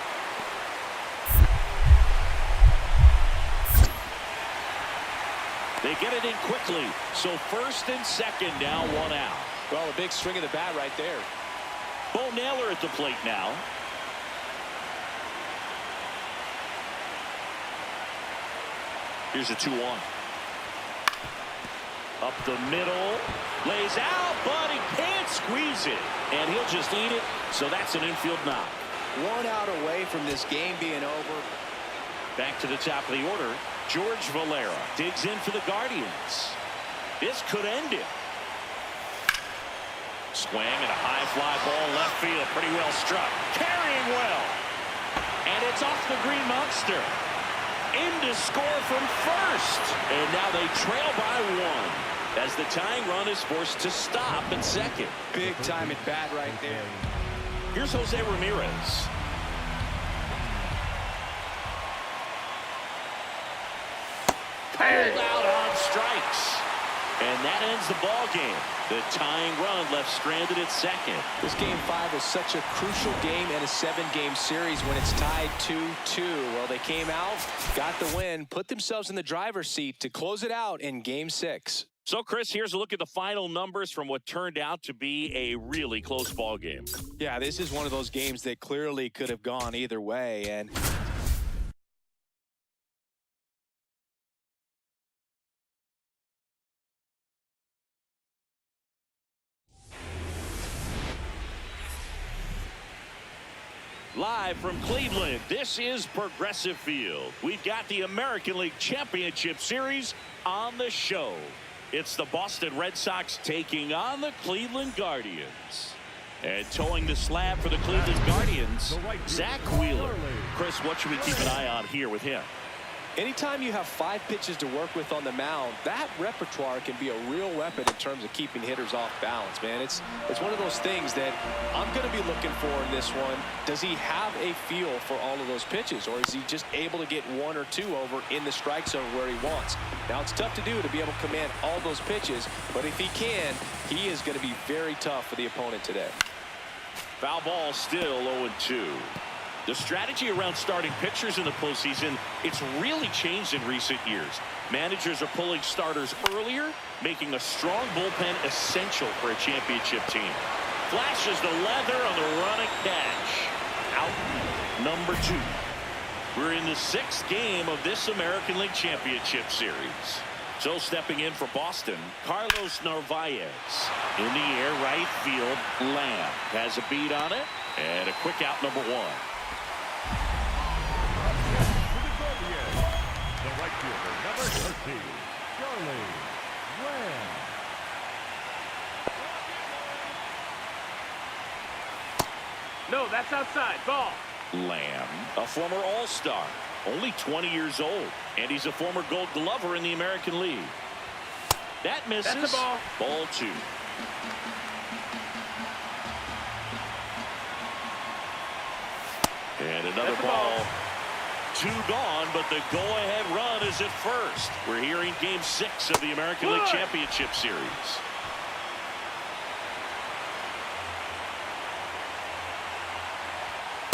A: They get it in quickly. So first and second now, one out.
B: Well, a big swing of the bat right there.
A: Bo Naylor at the plate now. Here's a 2-1. Up the middle. Lays out, but he can't squeeze it. And he'll just eat it. So that's an infield knock.
E: One out away from this game being over.
A: Back to the top of the order. George Valera digs in for the Guardians. This could end it. Swing and a high fly ball left field. Pretty well struck. Carrying well. And it's off the green monster. In to score from first. And now they trail by one. As the tying run is forced to stop at second.
E: Big time at bat right there.
A: Here's Jose Ramirez. Pulled out on strikes. And that ends the ball game. The tying run left stranded at second.
B: This game 5 was such a crucial game in a 7-game series when it's tied 2-2. Well, they came out, got the win, put themselves in the driver's seat to close it out in game 6.
A: So, Chris, here's a look at the final numbers from what turned out to be a really close ball game.
E: Yeah, this is one of those games that clearly could have gone either way. And
A: live from Cleveland, this is Progressive Field. We've got the American League Championship Series on the show. It's the Boston Red Sox taking on the Cleveland Guardians. And towing the slab for the Cleveland Guardians, Zach Wheeler. Chris, what should we keep an eye on here with him?
B: Anytime you have 5 pitches to work with on the mound, that repertoire can be a real weapon in terms of keeping hitters off balance, man. It's one of those things that I'm going to be looking for in this one. Does he have a feel for all of those pitches, or is he just able to get 1 or 2 over in the strike zone where he wants? Now, it's tough to do to be able to command all those pitches, but if he can, he is going to be very tough for the opponent today.
A: Foul ball still 0-2. The strategy around starting pitchers in the postseason, it's really changed in recent years. Managers are pulling starters earlier, making a strong bullpen essential for a championship team. Flashes the leather on the running catch. Out number 2. We're in the 6th game of this American League Championship Series. So stepping in for Boston, Carlos Narvaez. In the air, right field, Lamb has a beat on it. And a quick out, number 1.
F: The right fielder, number 13, Charlie Lamb.
D: No, that's outside. Ball.
A: Lamb, a former All-Star. only 20 years old, and he's a former Gold Glover in the American League. That misses.
D: That's a ball.
A: Ball 2. And another
D: That's a
A: ball.
D: ball.
A: 2 gone, but the go-ahead run is at first. We're hearing Game 6 of the American League Championship Series.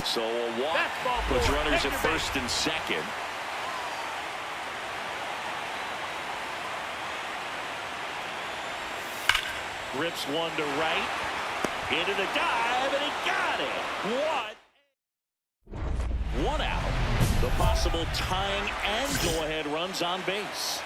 A: So a walk puts runners at first and second. Rips one to right. Into the dive, and he got it. One out. The possible tying and go-ahead runs on base.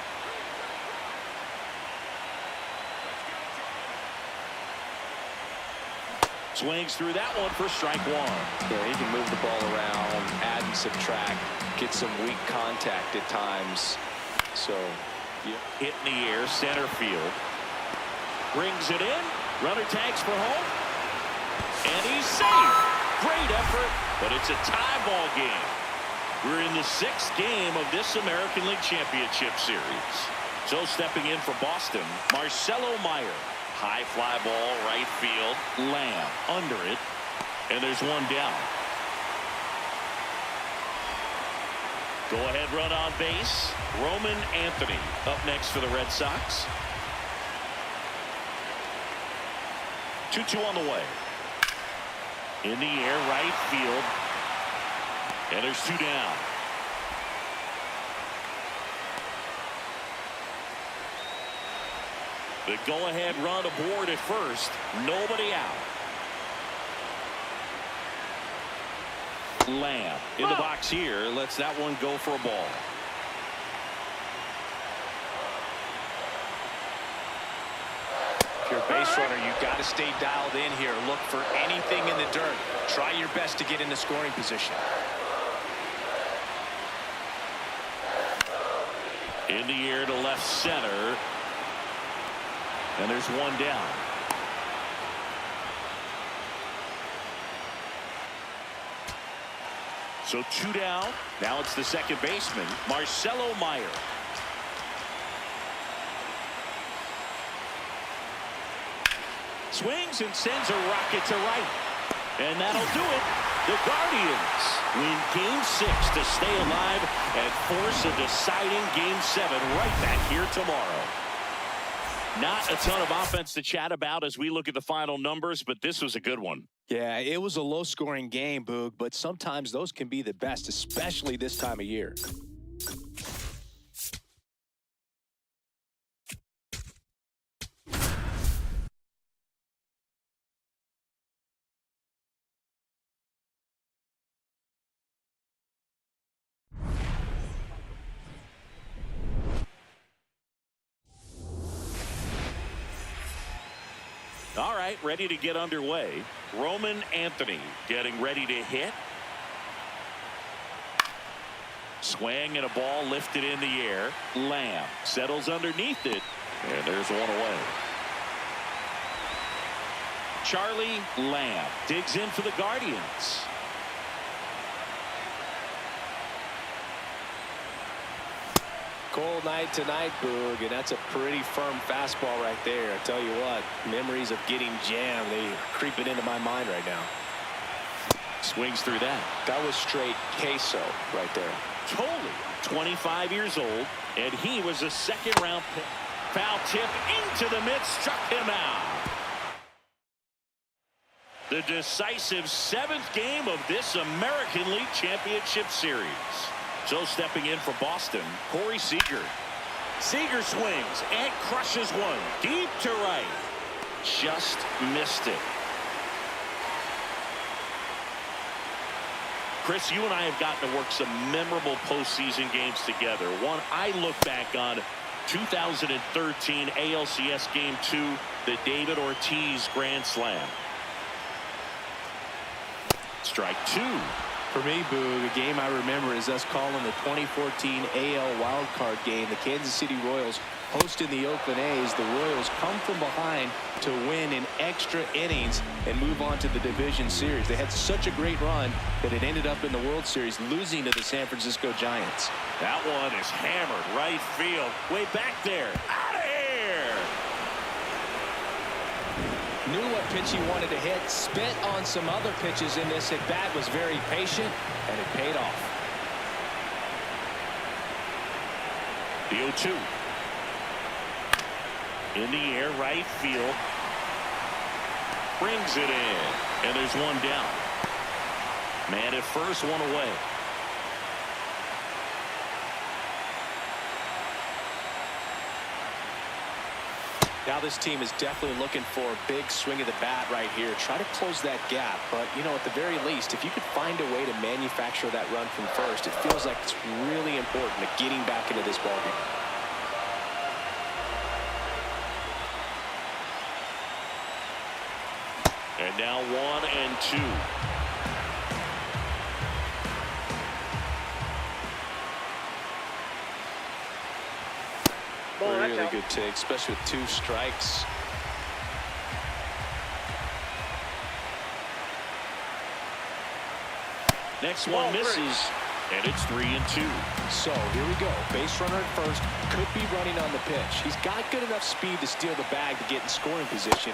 A: Swings through that one for strike 1.
B: Yeah, he can move the ball around, add and subtract, get some weak contact at times. So, yeah.
A: Hit in the air, center field. Brings it in. Runner tags for home. And he's safe. Great effort, but it's a tie ball game. We're in the 6th game of this American League Championship Series. So stepping in for Boston, Marcelo Meyer. High fly ball, right field. Lamb under it. And there's one down. Go-ahead run on base. Roman Anthony up next for the Red Sox. 2-2 on the way. In the air, right field. And there's 2 down. The go-ahead run aboard at first. Nobody out. Lamb in the box here. Lets that one go for a ball.
E: If you're a base runner, you've got to stay dialed in here. Look for anything in the dirt. Try your best to get in the scoring position.
A: In the air to left center. And there's one down. So 2 down. Now it's the second baseman, Marcelo Meyer. Swings and sends a rocket to right. And that'll do it. The Guardians win Game 6 to stay alive and force a deciding Game 7 right back here tomorrow. Not a ton of offense to chat about as we look at the final numbers, but this was a good one.
E: Yeah, it was a low-scoring game, Boog, but sometimes those can be the best, especially this time of year.
A: All right, ready to get underway. Roman Anthony getting ready to hit. Swing and a ball lifted in the air. Lamb settles underneath it. And there's one away. Charlie Lamb digs in for the Guardians.
E: Cold night tonight, Boog, and that's a pretty firm fastball right there. I tell you what, memories of getting jammed, they creeping into my mind right now.
A: Swings through that.
E: That was straight queso right there.
A: Totally 25 years old, and he was a second-round pick. Foul tip into the mid, struck him out. The decisive 7th game of this American League Championship Series. So stepping in for Boston, Corey Seager. Seager swings and crushes one deep to right. Just missed it. Chris, you and I have gotten to work some memorable postseason games together. One I look back on, 2013 ALCS Game 2, the David Ortiz Grand Slam. Strike 2.
E: For me, Boog, a game I remember is us calling the 2014 AL wildcard game. The Kansas City Royals
B: hosting the Oakland A's, the Royals come from behind to win in extra innings and move on to the division series. They had such a great run that it ended up in the World Series, losing to the San Francisco Giants.
A: That one is hammered right field. Way back there. Out of here.
B: Knew what pitch he wanted to hit. Spent on some other pitches in this at bat. Was very patient, and it paid off.
A: The 0-2. In the air, right field. Brings it in. And there's one down. Man at first, one away.
B: Now this team is definitely looking for a big swing of the bat right here. Try to close that gap. But, you know, at the very least, if you could find a way to manufacture that run from first, it feels like it's really important to getting back into this ballgame.
A: And now 1-2.
D: Ball, that's
B: Really
D: out.
B: good take, especially with 2 strikes.
A: Next one misses. And it's 3-2.
B: So here we go. Base runner at first. Could be running on the pitch. He's got good enough speed to steal the bag to get in scoring position.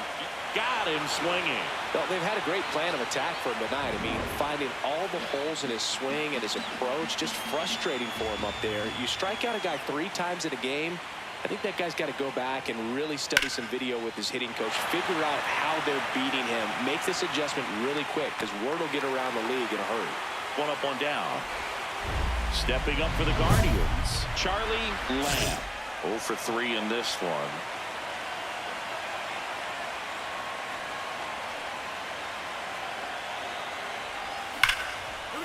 A: Got him swinging.
B: Well, they've had a great plan of attack for him tonight. I mean, finding all the holes in his swing and his approach, just frustrating for him up there. You strike out a guy 3 times in a game, I think that guy's got to go back and really study some video with his hitting coach, figure out how they're beating him, make this adjustment really quick, because word will get around the league in a hurry.
A: One up, one down. Stepping up for the Guardians, Charlie Lamb. 0 for 3 in this one.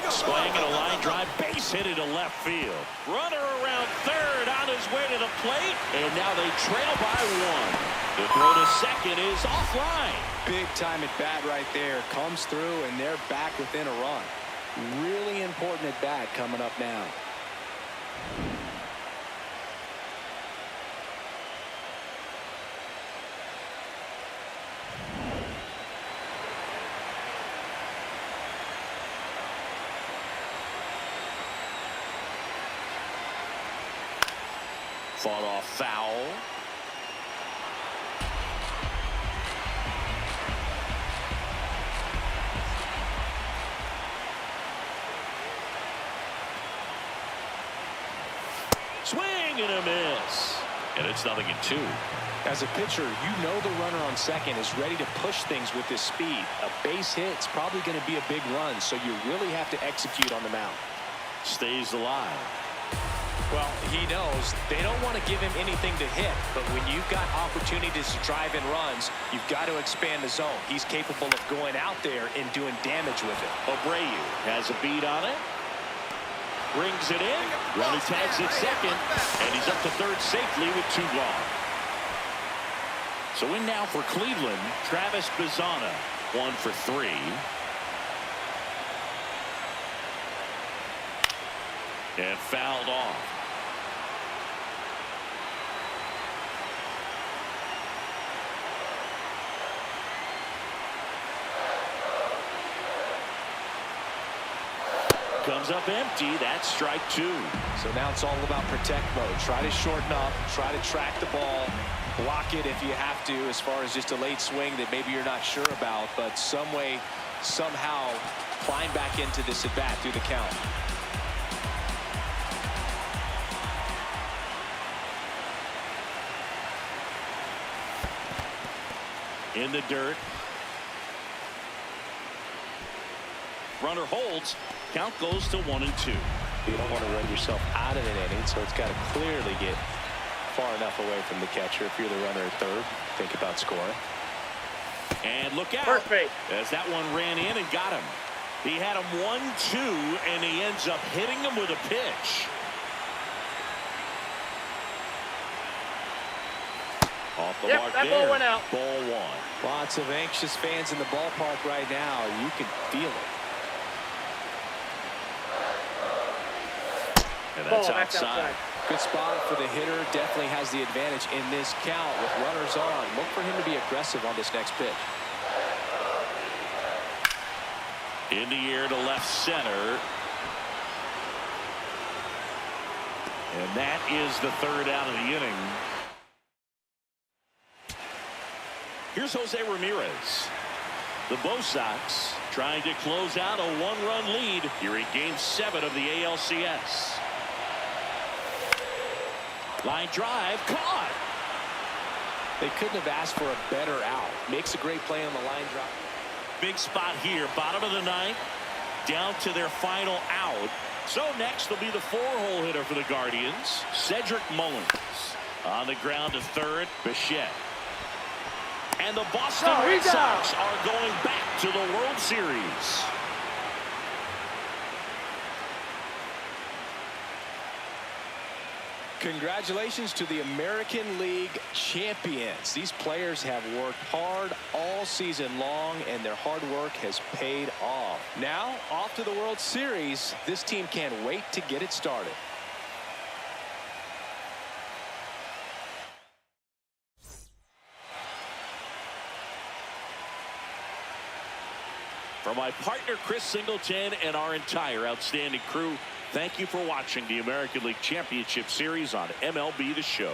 A: Swinging a line drive, base hit into left field. Runner around third, on his way to the plate, and now they trail by 1. The throw to second is offline.
B: Big time at bat right there. Comes through, and they're back within a run. Really important at bat coming up now.
A: Fought off foul. Swing and a miss. And it's 0-2.
B: As a pitcher, you know the runner on second is ready to push things with his speed. A base hit's probably going to be a big run, so you really have to execute on the mound.
A: Stays alive.
B: Well, he knows they don't want to give him anything to hit, but when you've got opportunities to drive in runs, you've got to expand the zone. He's capable of going out there and doing damage with it.
A: Abreu has a beat on it. Brings it in. Runner tags at second, and he's up to third safely with 2 gone. So in now for Cleveland, Travis Bazzana, 1 for 3. And fouled off. Comes up empty. That's strike 2.
B: So now it's all about protect mode. Try to shorten up, try to track the ball, block it if you have to, as far as just a late swing that maybe you're not sure about, but some way, somehow climb back into this at bat through the count.
A: In the dirt. Runner holds. Count goes to 1-2.
B: You don't want to run yourself out of an inning, so it's got to clearly get far enough away from the catcher. If you're the runner at third, think about scoring.
A: And look out.
D: First base.
A: As that one ran in and got him. He had him 1-2, and he ends up hitting him with a pitch. Off the mark
D: that
A: there.
D: ball went out.
A: Ball 1.
B: Lots of anxious fans in the ballpark right now. You can feel it.
A: And that's
D: Ball, that's
A: outside.
D: outside.
B: Good spot for the hitter. Definitely has the advantage in this count with runners on. Look for him to be aggressive on this next pitch.
A: In the air to left center. And that is the third out of the inning. Here's Jose Ramirez. The Bo Sox trying to close out a one-run lead here in Game 7 of the ALCS. Line drive, caught.
B: They couldn't have asked for a better out. Makes a great play on the line drive.
A: Big spot here, bottom of the ninth, down to their final out. So next will be the 4-hole hitter for the Guardians, Cedric Mullins. On the ground to third, Bichette. And the Boston Red Sox are going back to the World Series.
B: Congratulations to the American League champions. These players have worked hard all season long, and their hard work has paid off. Now, off to the World Series. This team can't wait to get it started.
A: For my partner Chris Singleton and our entire outstanding crew, thank you for watching the American League Championship Series on MLB The Show.